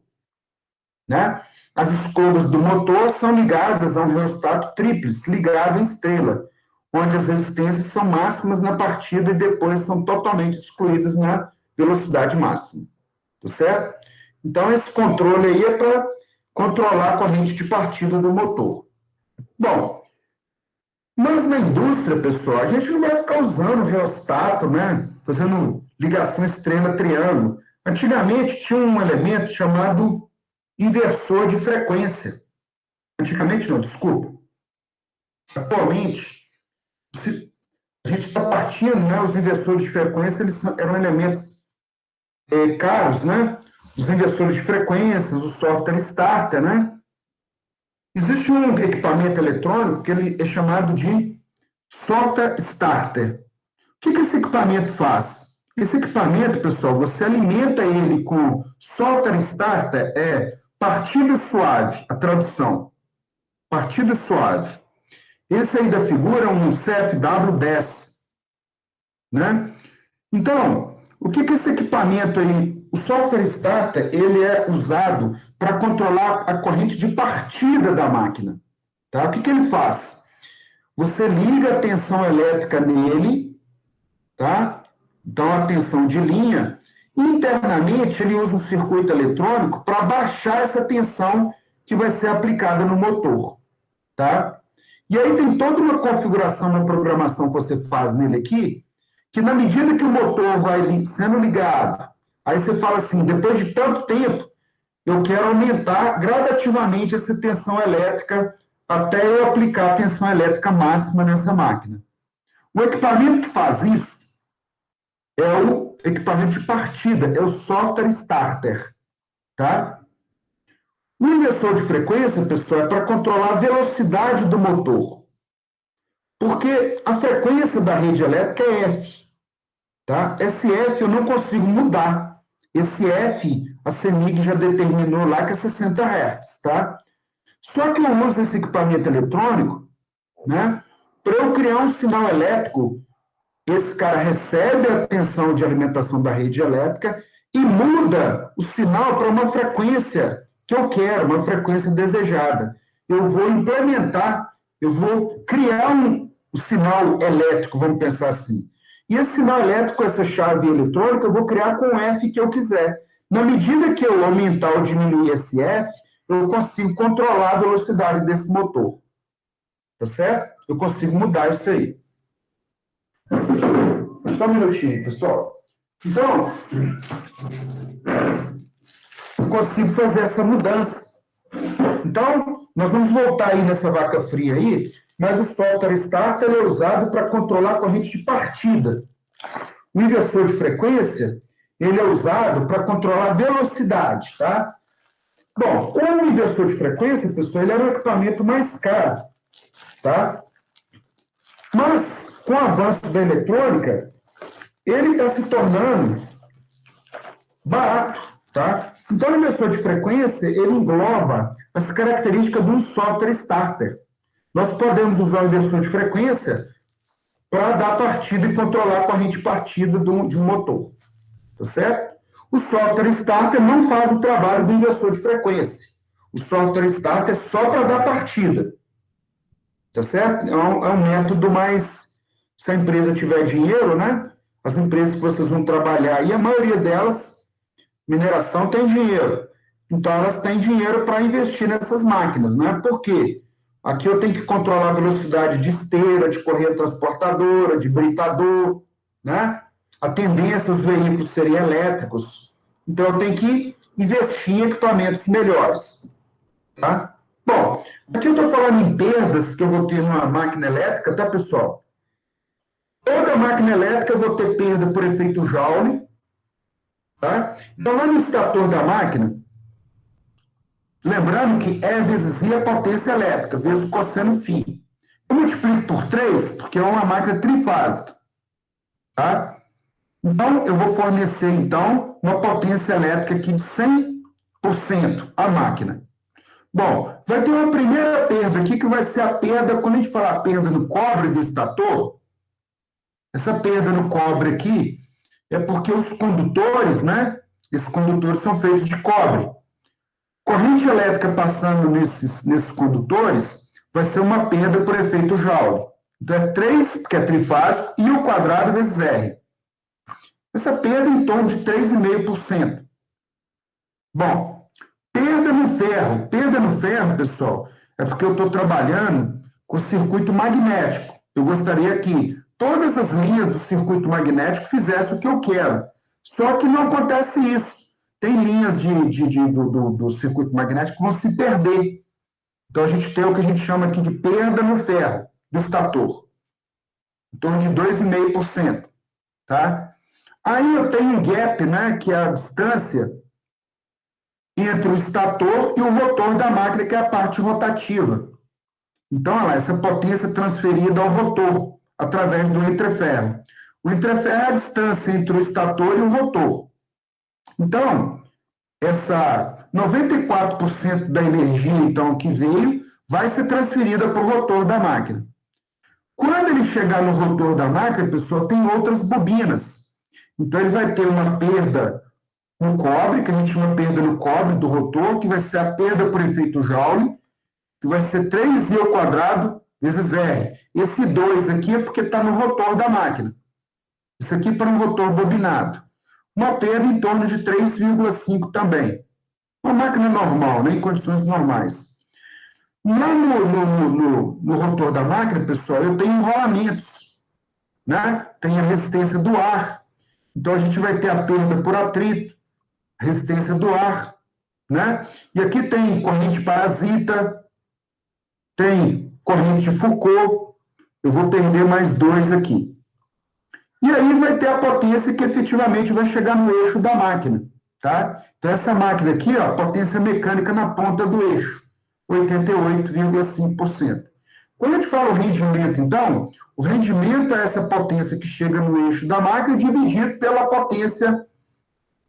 né? As escovas do motor são ligadas a um reostato tríplice, ligado em estrela, onde as resistências são máximas na partida e depois são totalmente excluídas na velocidade máxima. Tá certo? Então, esse controle aí é para controlar a corrente de partida do motor. Bom, mas na indústria, pessoal, a gente não vai ficar usando reostato, né? Fazendo ligação estrela-triângulo. Antigamente tinha um elemento chamado inversor de frequência. Antigamente não, desculpa. Atualmente, a gente está partindo, né? Os inversores de frequência eles eram elementos caros, né? Os inversores de frequências, o software starter, né? Existe um equipamento eletrônico que ele é chamado de software starter. O que esse equipamento faz? Esse equipamento, pessoal, você alimenta ele com software starter, partida suave, a tradução. Partida suave. Esse aí da figura é um CFW10, né? Então, o que esse equipamento aí, o software starter, ele é usado para controlar a corrente de partida da máquina, tá? O que ele faz? Você liga a tensão elétrica nele, tá? Então, a tensão de linha, e internamente ele usa um circuito eletrônico para baixar essa tensão que vai ser aplicada no motor, tá? E aí tem toda uma configuração, uma programação que você faz nele aqui, que na medida que o motor vai sendo ligado, aí você fala assim, depois de tanto tempo, eu quero aumentar gradativamente essa tensão elétrica até eu aplicar a tensão elétrica máxima nessa máquina. O equipamento que faz isso é o equipamento de partida, é o software starter, tá? O inversor de frequência, pessoal, é para controlar a velocidade do motor. Porque a frequência da rede elétrica é F, tá? Esse F eu não consigo mudar. Esse F, a CEMIG já determinou lá que é 60 Hz, tá? Só que eu uso esse equipamento eletrônico, né? Para eu criar um sinal elétrico, esse cara recebe a tensão de alimentação da rede elétrica e muda o sinal para uma frequência que eu quero, uma frequência desejada. Eu vou implementar, eu vou criar um sinal elétrico, vamos pensar assim. E esse sinal elétrico, essa chave eletrônica, eu vou criar com o F que eu quiser. Na medida que eu aumentar ou diminuir esse F, eu consigo controlar a velocidade desse motor. Tá certo? Eu consigo mudar isso aí. Só um minutinho, pessoal. Então, eu consigo fazer essa mudança. Então, nós vamos voltar aí nessa vaca fria aí, mas o software starter é usado para controlar a corrente de partida. O inversor de frequência, ele é usado para controlar a velocidade, tá? Bom, o inversor de frequência, pessoal, ele é um equipamento mais caro, tá? Mas, com o avanço da eletrônica, ele está se tornando barato, tá? Então, o inversor de frequência, ele engloba as características de um software starter. Nós podemos usar o inversor de frequência para dar partida e controlar a corrente partida de um motor. Tá certo? O software starter não faz o trabalho do inversor de frequência. O software starter é só para dar partida. Tá certo? É um método mais... Se a empresa tiver dinheiro, né? As empresas que vocês vão trabalhar, e a maioria delas, mineração, tem dinheiro. Então, elas têm dinheiro para investir nessas máquinas, né? Por quê? Aqui eu tenho que controlar a velocidade de esteira, de correia transportadora, de britador, né? A tendência dos veículos serem elétricos. Então, eu tenho que investir em equipamentos melhores, tá? Bom, aqui eu estou falando em perdas que eu vou ter numa máquina elétrica, tá, pessoal? Toda máquina elétrica eu vou ter perda por efeito Joule, tá? Então, lá no estator da máquina, lembrando que E vezes I é potência elétrica, vezes cosseno φ. Eu multiplico por 3, porque é uma máquina trifásica, tá? Então, eu vou fornecer, então, uma potência elétrica aqui de 100% à máquina. Bom, vai ter uma primeira perda aqui, que vai ser a perda, quando a gente falar perda no cobre do estator, essa perda no cobre aqui é porque os condutores, né? Esses condutores são feitos de cobre. Corrente elétrica passando nesses condutores vai ser uma perda por efeito Joule. Então, é 3, que é trifásico, e o quadrado vezes R. Essa perda é em torno de 3,5%. Bom, perda no ferro. Perda no ferro, pessoal, é porque eu estou trabalhando com circuito magnético. Eu gostaria que todas as linhas do circuito magnético fizessem o que eu quero. Só que não acontece isso. Tem linhas do circuito magnético que vão se perder. Então, a gente tem o que a gente chama aqui de perda no ferro, do estator. Em torno de 2,5%. Tá? Aí eu tenho um gap, né, que é a distância entre o estator e o rotor da máquina, que é a parte rotativa. Então, olha lá, essa potência transferida ao rotor, através do entreferro. O entreferro é a distância entre o estator e o rotor. Então, essa 94% da energia, então, que veio, vai ser transferida para o rotor da máquina. Quando ele chegar no rotor da máquina, pessoal, tem outras bobinas. Então, ele vai ter uma perda no cobre, que a gente chama perda no cobre do rotor, que vai ser a perda por efeito Joule, que vai ser 3I ao quadrado vezes R. Esse 2 aqui é porque está no rotor da máquina. Isso aqui para um rotor bobinado. Uma perda em torno de 3,5 também. Uma máquina normal, né, em condições normais. Lá no rotor da máquina, pessoal, eu tenho enrolamentos, né? Tem a resistência do ar. Então, a gente vai ter a perda por atrito, resistência do ar, né? E aqui tem corrente parasita, tem corrente Foucault, eu vou perder mais 2 aqui. E aí vai ter a potência que efetivamente vai chegar no eixo da máquina, tá? Então, essa máquina aqui, ó, potência mecânica na ponta do eixo, 88,5%. Quando a gente fala o rendimento, então, o rendimento é essa potência que chega no eixo da máquina dividido pela potência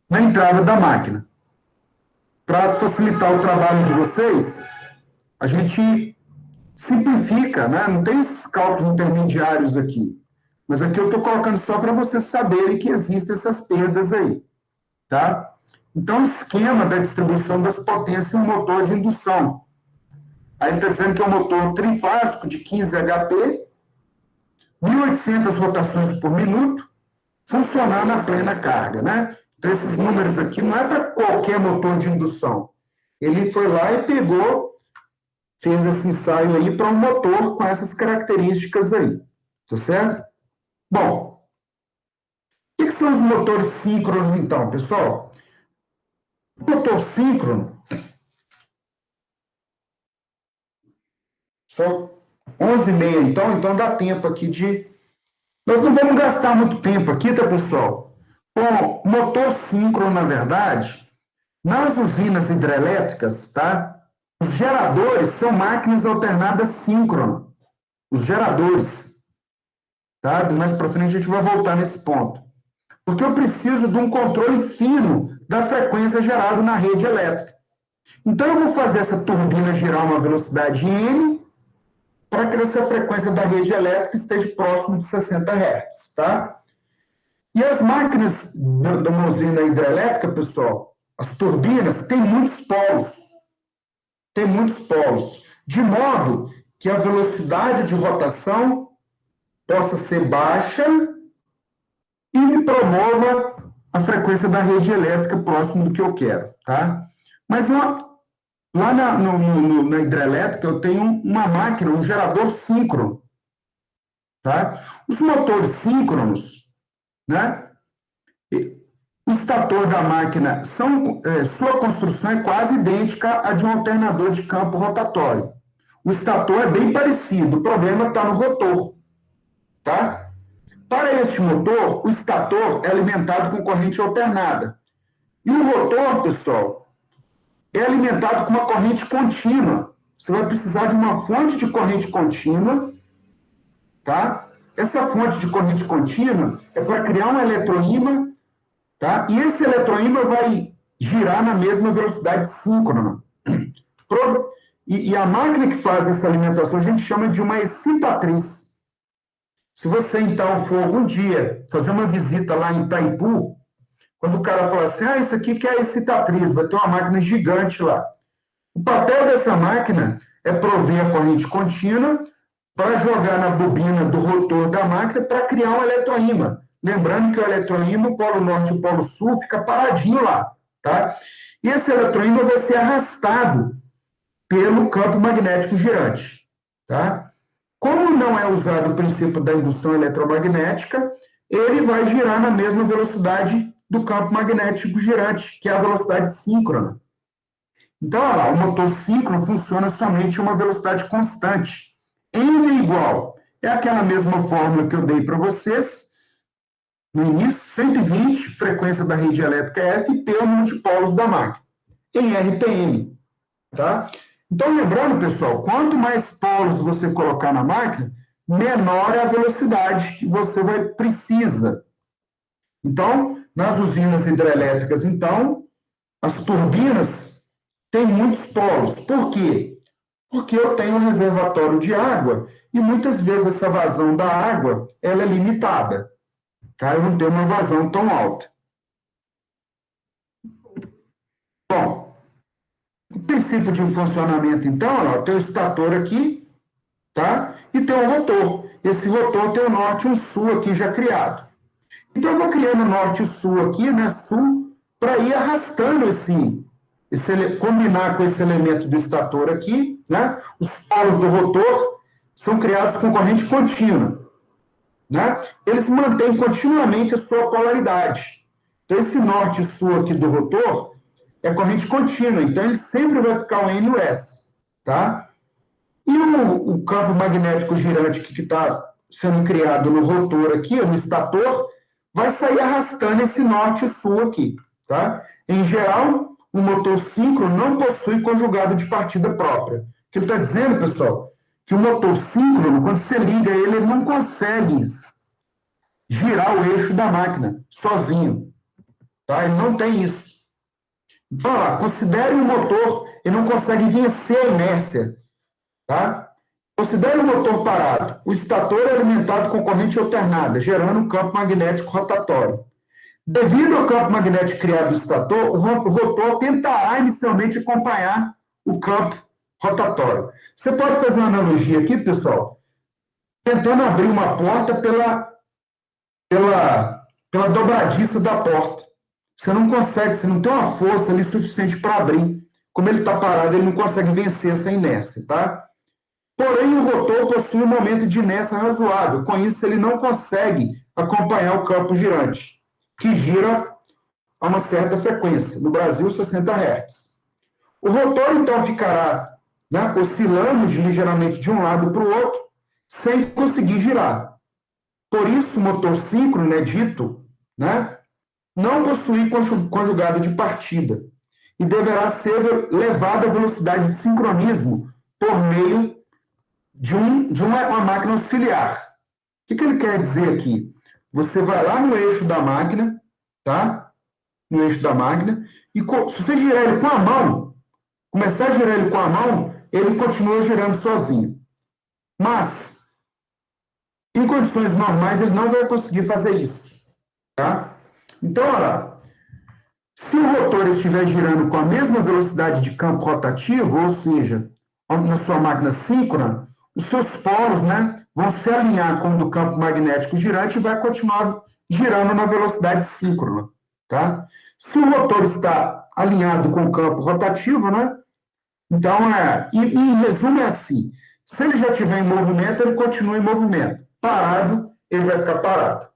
na entrada da máquina. Para facilitar o trabalho de vocês, a gente simplifica, né? Não tem esses cálculos intermediários aqui. Mas aqui eu estou colocando só para vocês saberem que existem essas perdas aí, tá? Então, o esquema da distribuição das potências em um motor de indução. Aí ele está dizendo que é um motor trifásico de 15 HP, 1.800 rotações por minuto, funcionando a plena carga, né? Então, esses números aqui não é para qualquer motor de indução. Ele foi lá e pegou, fez esse ensaio aí para um motor com essas características aí, tá certo? Bom, o que são os motores síncronos, então, pessoal? O motor síncrono, só 11h30, então dá tempo aqui de... Nós não vamos gastar muito tempo aqui, tá, pessoal? Bom, motor síncrono, na verdade, nas usinas hidrelétricas, tá? Os geradores são máquinas alternadas síncronas. Os geradores, tá? Mais para frente a gente vai voltar nesse ponto. Porque eu preciso de um controle fino da frequência gerada na rede elétrica. Então, eu vou fazer essa turbina girar uma velocidade N, para que essa frequência da rede elétrica esteja próximo de 60 Hz, tá? E as máquinas de uma usina hidrelétrica, pessoal, as turbinas, tem muitos polos, de modo que a velocidade de rotação possa ser baixa e me promova a frequência da rede elétrica próximo do que eu quero, tá? Mas lá na hidrelétrica eu tenho uma máquina, um gerador síncrono, tá? Os motores síncronos, né? O estator da máquina, sua construção é quase idêntica à de um alternador de campo rotatório. O estator é bem parecido, o problema está no rotor, tá? Para este motor, o estator é alimentado com corrente alternada. E o rotor, pessoal, é alimentado com uma corrente contínua. Você vai precisar de uma fonte de corrente contínua, tá? Essa fonte de corrente contínua é para criar um eletroímã, tá? E esse eletroímã vai girar na mesma velocidade síncrona. E a máquina que faz essa alimentação a gente chama de uma excitatriz. Se você, então, for algum dia fazer uma visita lá em Itaipu, quando o cara fala assim, isso aqui que é a excitatriz, vai ter uma máquina gigante lá. O papel dessa máquina é prover a corrente contínua para jogar na bobina do rotor da máquina para criar um eletroímã. Lembrando que o eletroímã, o polo norte e o polo sul, fica paradinho lá, tá? E esse eletroímã vai ser arrastado pelo campo magnético girante, tá? Como não é usado o princípio da indução eletromagnética, ele vai girar na mesma velocidade do campo magnético girante, que é a velocidade síncrona. Então, olha lá, o motor síncrono funciona somente a uma velocidade constante. N é igual. É aquela mesma fórmula que eu dei para vocês no início, 120, frequência da rede elétrica F, e P é o número de polos da máquina, em RPM. Tá? Então, lembrando, pessoal, quanto mais polos você colocar na máquina, menor é a velocidade que você precisa. Então, nas usinas hidrelétricas, então, as turbinas têm muitos polos. Por quê? Porque eu tenho um reservatório de água e muitas vezes essa vazão da água ela é limitada. Tá? Eu não tenho uma vazão tão alta. Bom, o princípio de funcionamento, então, tem o estator aqui, tá? E tem o rotor. Esse rotor tem o norte e o sul aqui já criado. Então, eu vou criando norte e sul aqui, né? Sul, para ir arrastando combinar com esse elemento do estator aqui, né? Os polos do rotor são criados com corrente contínua, né? Eles mantêm continuamente a sua polaridade. Então, esse norte e sul aqui do rotor é corrente contínua, então ele sempre vai ficar o N e o S, tá? E o campo magnético girante que está sendo criado no rotor aqui, no estator, vai sair arrastando esse norte e sul aqui, tá? Em geral, o motor síncrono não possui conjugado de partida própria. O que ele está dizendo, pessoal, que o motor síncrono, quando você liga ele, ele não consegue girar o eixo da máquina sozinho, tá? Ele não tem isso. Então, lá, considere o motor, ele não consegue vencer a inércia, tá? Considere o motor parado. O estator é alimentado com corrente alternada, gerando um campo magnético rotatório. Devido ao campo magnético criado do estator, o rotor tentará inicialmente acompanhar o campo rotatório. Você pode fazer uma analogia aqui, pessoal, tentando abrir uma porta pela dobradiça da porta. Você não consegue, você não tem uma força ali suficiente para abrir. Como ele está parado, ele não consegue vencer essa inércia, tá? Porém, o rotor possui um momento de inércia razoável. Com isso, ele não consegue acompanhar o campo girante, que gira a uma certa frequência. No Brasil, 60 Hz. O rotor, então, ficará, né, oscilando ligeiramente de um lado para o outro, sem conseguir girar. Por isso, o motor síncrono é dito, né, não possui conjugado de partida e deverá ser levado à velocidade de sincronismo por meio de uma máquina auxiliar. O que ele quer dizer aqui? Você vai lá no eixo da máquina, tá? No eixo da máquina, e se você girar ele com a mão, começar a girar ele com a mão, ele continua girando sozinho. Mas, em condições normais, ele não vai conseguir fazer isso. Tá? Então, olha lá. Se o rotor estiver girando com a mesma velocidade de campo rotativo, ou seja, na sua máquina síncrona, os seus polos, né, vão se alinhar com o do campo magnético girante e vai continuar girando na velocidade síncrona. Tá? Se o rotor está alinhado com o campo rotativo, né, então, em resumo, é assim: se ele já estiver em movimento, ele continua em movimento. Parado, ele vai ficar parado.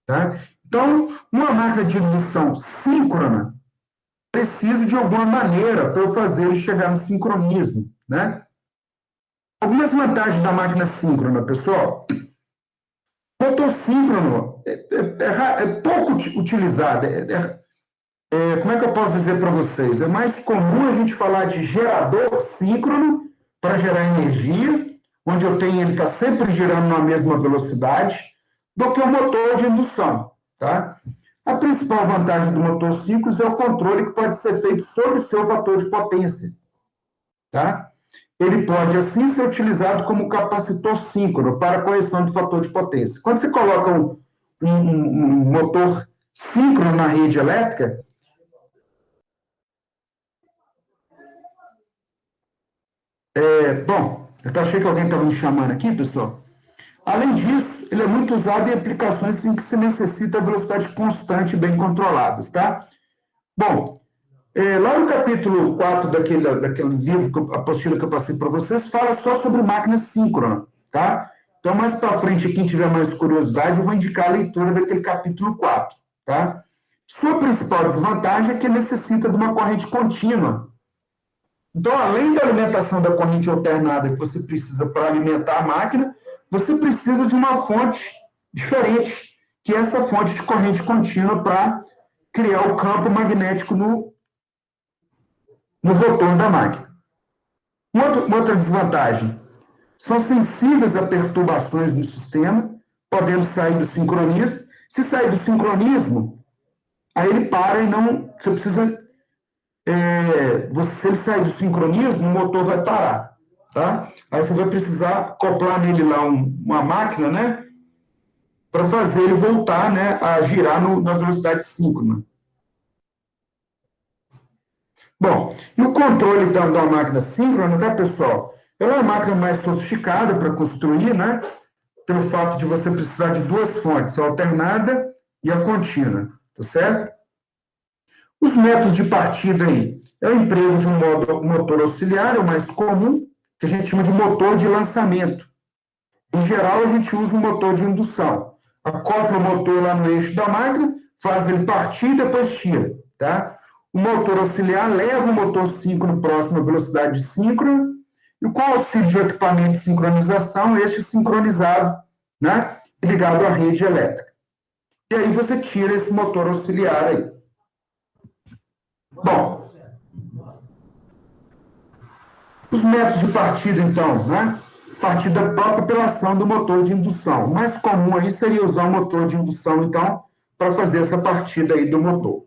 Tá? Então, uma máquina de indução síncrona precisa de alguma maneira para eu fazer ele chegar no sincronismo. Né? Algumas vantagens da máquina síncrona, pessoal. O motor síncrono é pouco utilizado. Como é que eu posso dizer para vocês? É mais comum a gente falar de gerador síncrono para gerar energia, onde eu tenho ele está sempre girando na mesma velocidade, do que o motor de indução. Tá? A principal vantagem do motor síncrono é o controle que pode ser feito sobre o seu fator de potência. Tá? Ele pode, assim, ser utilizado como capacitor síncrono para correção de fator de potência. Quando você coloca um motor síncrono na rede elétrica, bom, eu achei que alguém estava me chamando aqui, pessoal. Além disso, ele é muito usado em aplicações em que se necessita velocidade constante e bem controladas, tá? Bom, lá no capítulo 4 daquele livro, a apostila que eu passei para vocês, fala só sobre máquina síncrona, tá? Então, mais para frente, quem tiver mais curiosidade, eu vou indicar a leitura daquele capítulo 4, tá? Sua principal desvantagem é que necessita de uma corrente contínua. Então, além da alimentação da corrente alternada que você precisa para alimentar a máquina, você precisa de uma fonte diferente, que é essa fonte de corrente contínua para criar o campo magnético no rotor da máquina. Uma outra desvantagem, são sensíveis a perturbações no sistema, podendo sair do sincronismo. Se sair do sincronismo, aí ele para e não... Você precisa... se ele sair do sincronismo, o motor vai parar. Tá? Aí você vai precisar acoplar nele lá uma máquina, né? Para fazer ele voltar, né, a girar na velocidade síncrona. Bom, e o controle então, da máquina síncrona, tá, pessoal? Ela é uma máquina mais sofisticada para construir, né? Pelo fato de você precisar de duas fontes, a alternada e a contínua, tá certo? Os métodos de partida aí é o emprego de um motor auxiliar, é o mais comum, que a gente chama de motor de lançamento. Em geral, a gente usa um motor de indução. Acopla o motor lá no eixo da máquina, faz ele partir e depois tira, tá? O motor auxiliar leva o motor síncrono próximo à velocidade síncrona e com o auxílio de equipamento de sincronização, este sincronizado, né, ligado à rede elétrica. E aí você tira esse motor auxiliar aí. Bom, os métodos de partida, então, né? Partida própria pela ação do motor de indução. O mais comum aí seria usar o motor de indução, então, para fazer essa partida aí do motor.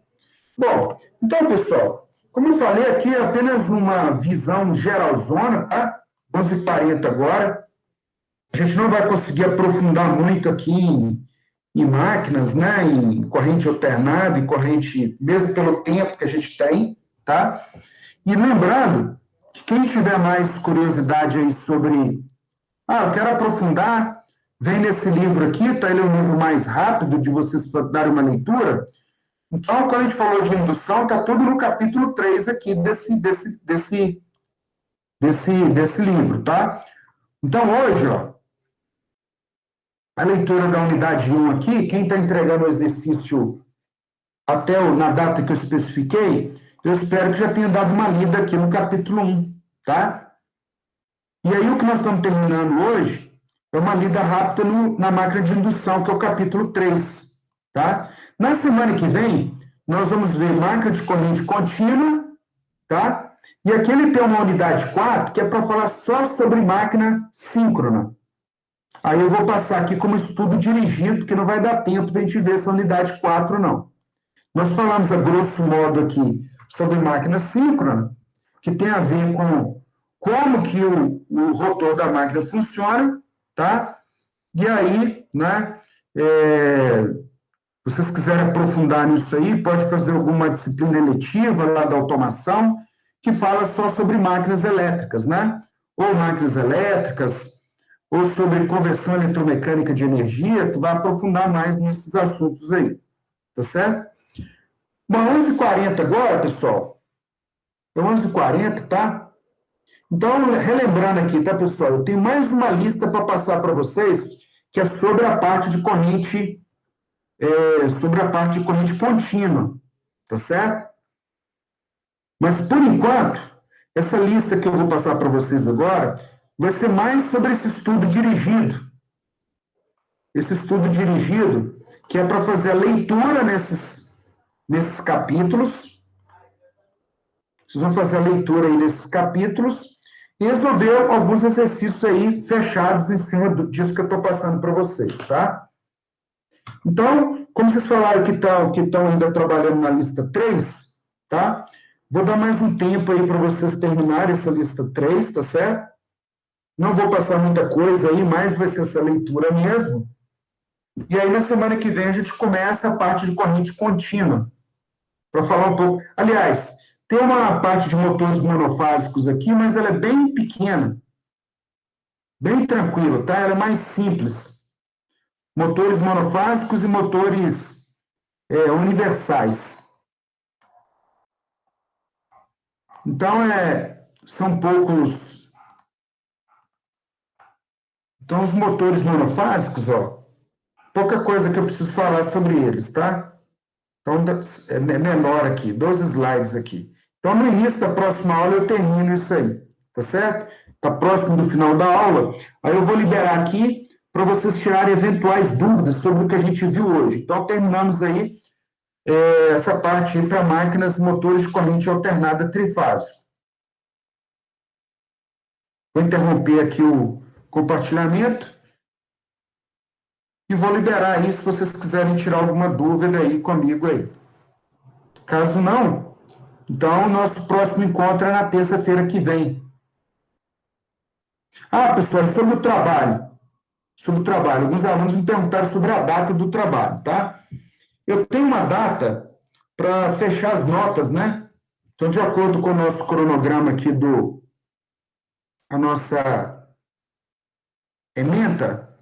Bom, então, pessoal, como eu falei aqui, é apenas uma visão geralzona, tá? 11h40 agora. A gente não vai conseguir aprofundar muito aqui em máquinas, né? Em corrente alternada, em corrente, mesmo pelo tempo que a gente tem, tá? E lembrando que quem tiver mais curiosidade aí sobre... eu quero aprofundar, vem nesse livro aqui, tá? Ele é um livro mais rápido de vocês darem uma leitura. Então, quando a gente falou de indução, está tudo no capítulo 3 aqui desse livro, tá? Então, hoje, ó, a leitura da unidade 1 aqui, quem está entregando o exercício na data que eu especifiquei, eu espero que já tenha dado uma lida aqui no capítulo 1, tá? E aí, o que nós estamos terminando hoje é uma lida rápida na máquina de indução, que é o capítulo 3, tá? Na semana que vem, nós vamos ver máquina de corrente contínua, tá? E aqui ele tem uma unidade 4, que é para falar só sobre máquina síncrona. Aí eu vou passar aqui como estudo dirigido, porque não vai dar tempo de a gente ver essa unidade 4, não. Nós falamos, a grosso modo, aqui sobre máquina síncrona, que tem a ver com como que o rotor da máquina funciona, tá? E aí, né, se vocês quiserem aprofundar nisso aí, pode fazer alguma disciplina eletiva lá da automação, que fala só sobre máquinas elétricas, né? Ou máquinas elétricas, ou sobre conversão eletromecânica de energia, que vai aprofundar mais nesses assuntos aí, tá certo? Bom, 11h40 agora, pessoal. É 11h40, tá? Então, relembrando aqui, tá, pessoal? Eu tenho mais uma lista para passar para vocês, que é sobre a parte de corrente, contínua, tá certo? Mas, por enquanto, essa lista que eu vou passar para vocês agora vai ser mais sobre esse estudo dirigido. Esse estudo dirigido, que é para fazer a leitura nesses capítulos. Vocês vão fazer a leitura aí nesses capítulos e resolver alguns exercícios aí fechados em cima disso que eu estou passando para vocês, tá? Então, como vocês falaram que estão ainda trabalhando na lista 3, tá? Vou dar mais um tempo aí para vocês terminarem essa lista 3, tá certo? Não vou passar muita coisa aí, mas vai ser essa leitura mesmo. E aí, na semana que vem, a gente começa a parte de corrente contínua, para falar um pouco. Aliás, tem uma parte de motores monofásicos aqui, mas ela é bem pequena, bem tranquila, tá? Ela é mais simples. Motores monofásicos e motores universais. Então, são poucos. Então, os motores monofásicos, ó, pouca coisa que eu preciso falar sobre eles, tá? Então, é menor aqui, 12 slides aqui. Então, no início da próxima aula, eu termino isso aí, tá certo? Está próximo do final da aula. Aí eu vou liberar aqui para vocês tirarem eventuais dúvidas sobre o que a gente viu hoje. Então, terminamos aí essa parte para máquinas motores de corrente alternada trifásico. Vou interromper aqui o compartilhamento e vou liberar aí se vocês quiserem tirar alguma dúvida aí comigo aí. Caso não, então o nosso próximo encontro é na terça-feira que vem. Ah, pessoal, sobre o trabalho. Sobre o trabalho. Alguns alunos me perguntaram sobre a data do trabalho, tá? Eu tenho uma data para fechar as notas, né? Então, de acordo com o nosso cronograma aqui a nossa ementa,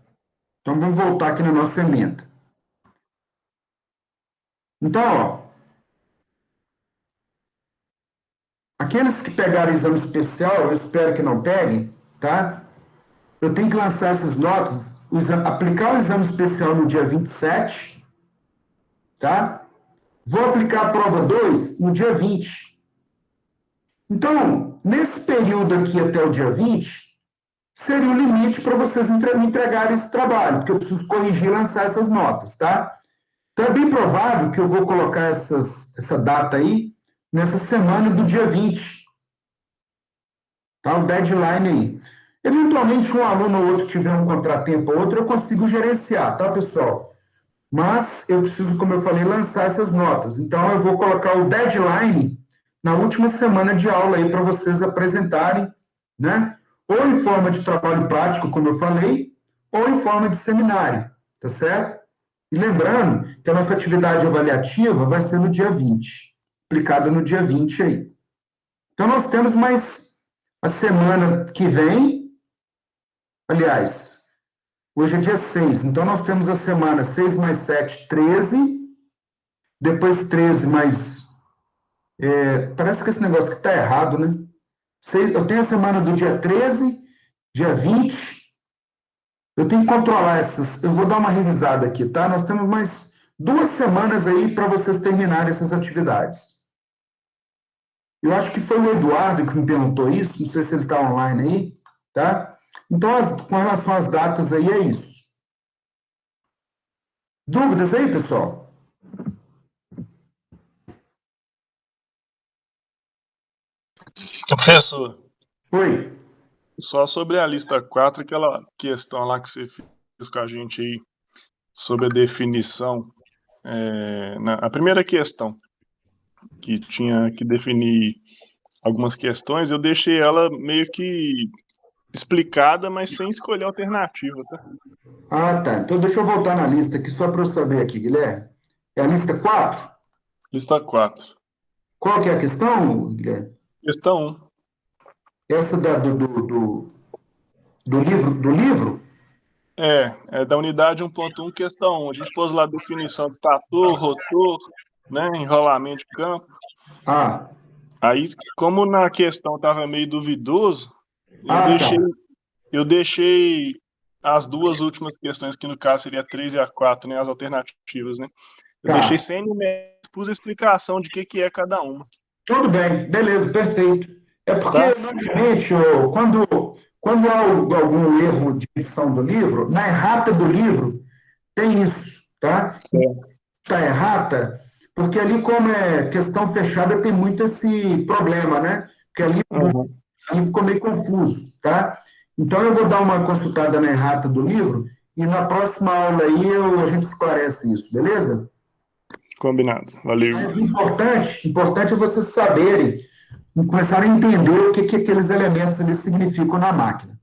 então vamos voltar aqui na nossa ementa. Então, ó, aqueles que pegaram exame especial, eu espero que não peguem, tá? Eu tenho que lançar essas notas, aplicar o exame especial no dia 27, tá? Vou aplicar a prova 2 no dia 20. Então, nesse período aqui até o dia 20, seria o limite para vocês me entregarem esse trabalho, porque eu preciso corrigir e lançar essas notas, tá? Então, é bem provável que eu vou colocar essa data aí nessa semana do dia 20, tá? O deadline aí. Eventualmente, um aluno ou outro tiver um contratempo ou outro, eu consigo gerenciar, tá, pessoal? Mas eu preciso, como eu falei, lançar essas notas. Então, eu vou colocar o deadline na última semana de aula aí para vocês apresentarem, né? Ou em forma de trabalho prático, como eu falei, ou em forma de seminário, tá certo? E lembrando que a nossa atividade avaliativa vai ser no dia 20, aplicada no dia 20 aí. Então, nós temos mais a semana que vem, aliás, hoje é dia 6, então nós temos a semana 6 mais 7, 13, depois 13 mais... parece que esse negócio aqui está errado, né? Eu tenho a semana do dia 13, dia 20, eu tenho que controlar essas, eu vou dar uma revisada aqui, tá? Nós temos mais 2 semanas aí para vocês terminarem essas atividades. Eu acho que foi o Eduardo que me perguntou isso, não sei se ele está online aí, tá? Então, com relação às datas aí, é isso. Dúvidas aí, pessoal? Professor, Oi. só sobre a lista 4, aquela questão lá que você fez com a gente aí, sobre a definição, a primeira questão, que tinha que definir algumas questões, eu deixei ela meio que explicada, mas sem escolher alternativa, tá? Ah, tá. Então deixa eu voltar na lista aqui só para eu saber aqui, Guilherme. É a lista 4. Lista 4. Qual que é a questão, Guilherme? Questão 1. Essa do livro? É da unidade 1.1, questão 1. A gente pôs lá a definição de estator, rotor, né, enrolamento de campo. Ah, Aí, como na questão estava meio duvidoso, tá. eu deixei as duas últimas questões, que no caso seria a 3 e a 4, né, as alternativas, né? Eu deixei Tá. sem numérico, pus a explicação de que é cada uma, Tudo bem, beleza, perfeito. É porque, tá? normalmente, quando há algum erro de edição do livro, na errata do livro tem isso, tá? Certo. Está errata, porque ali, como é questão fechada, tem muito esse problema, né? Porque Uhum. ali ficou meio confuso, tá? Então, eu vou dar uma consultada na errata do livro e na próxima aula aí a gente esclarece isso, beleza? Combinado. Valeu. Mas importante é vocês saberem, começarem a entender o que aqueles elementos ali significam na máquina,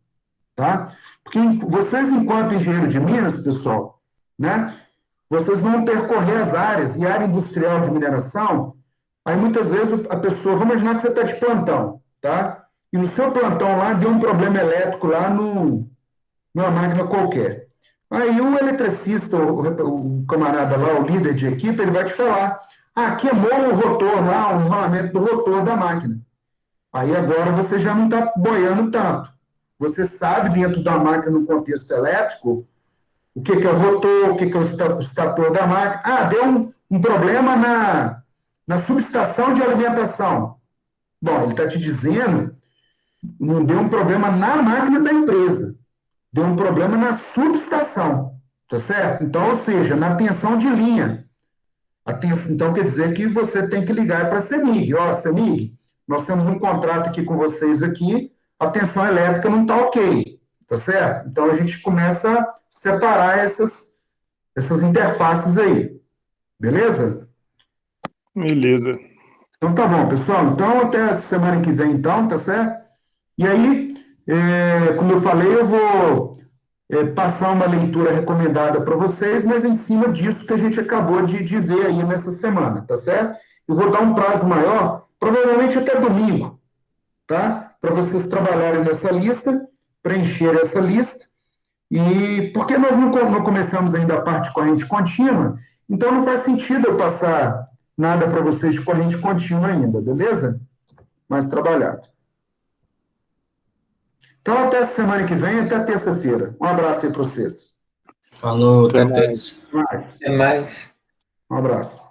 tá? Porque vocês, enquanto engenheiro de Minas, pessoal, né? Vocês vão percorrer as áreas, e área industrial de mineração, aí muitas vezes a pessoa, vamos imaginar que você está de plantão, tá? E no seu plantão lá deu um problema elétrico lá numa máquina qualquer. Aí o eletricista, o camarada lá, o líder de equipe, ele vai te falar: ah, queimou o rotor lá, o enrolamento do rotor da máquina. Aí agora você já não está boiando tanto. Você sabe, dentro da máquina, no contexto elétrico, o que é o rotor, o que é o estator da máquina. Ah, deu um problema na subestação de alimentação. Bom, ele está te dizendo, não deu um problema na máquina da empresa, deu um problema na subestação, tá certo? Então, ou seja, na tensão de linha. Então, quer dizer que você tem que ligar para a CEMIG. Ó, CEMIG, nós temos um contrato aqui com vocês aqui, a tensão elétrica não está ok, tá certo? Então, a gente começa a separar essas interfaces aí, beleza? Beleza. Então, tá bom, pessoal. Então, até semana que vem, então, tá certo? E aí, como eu falei, eu vou passar uma leitura recomendada para vocês, mas em cima disso que a gente acabou de ver aí nessa semana, tá certo? Eu vou dar um prazo maior, provavelmente até domingo, tá? Para vocês trabalharem nessa lista, preencher essa lista, e porque nós não começamos ainda a parte de corrente contínua, então não faz sentido eu passar nada para vocês de corrente contínua ainda, beleza? Mais trabalhado. Então, até semana que vem, até terça-feira. Um abraço aí para vocês. Falou, Até até mais. mais. Até mais. Um abraço.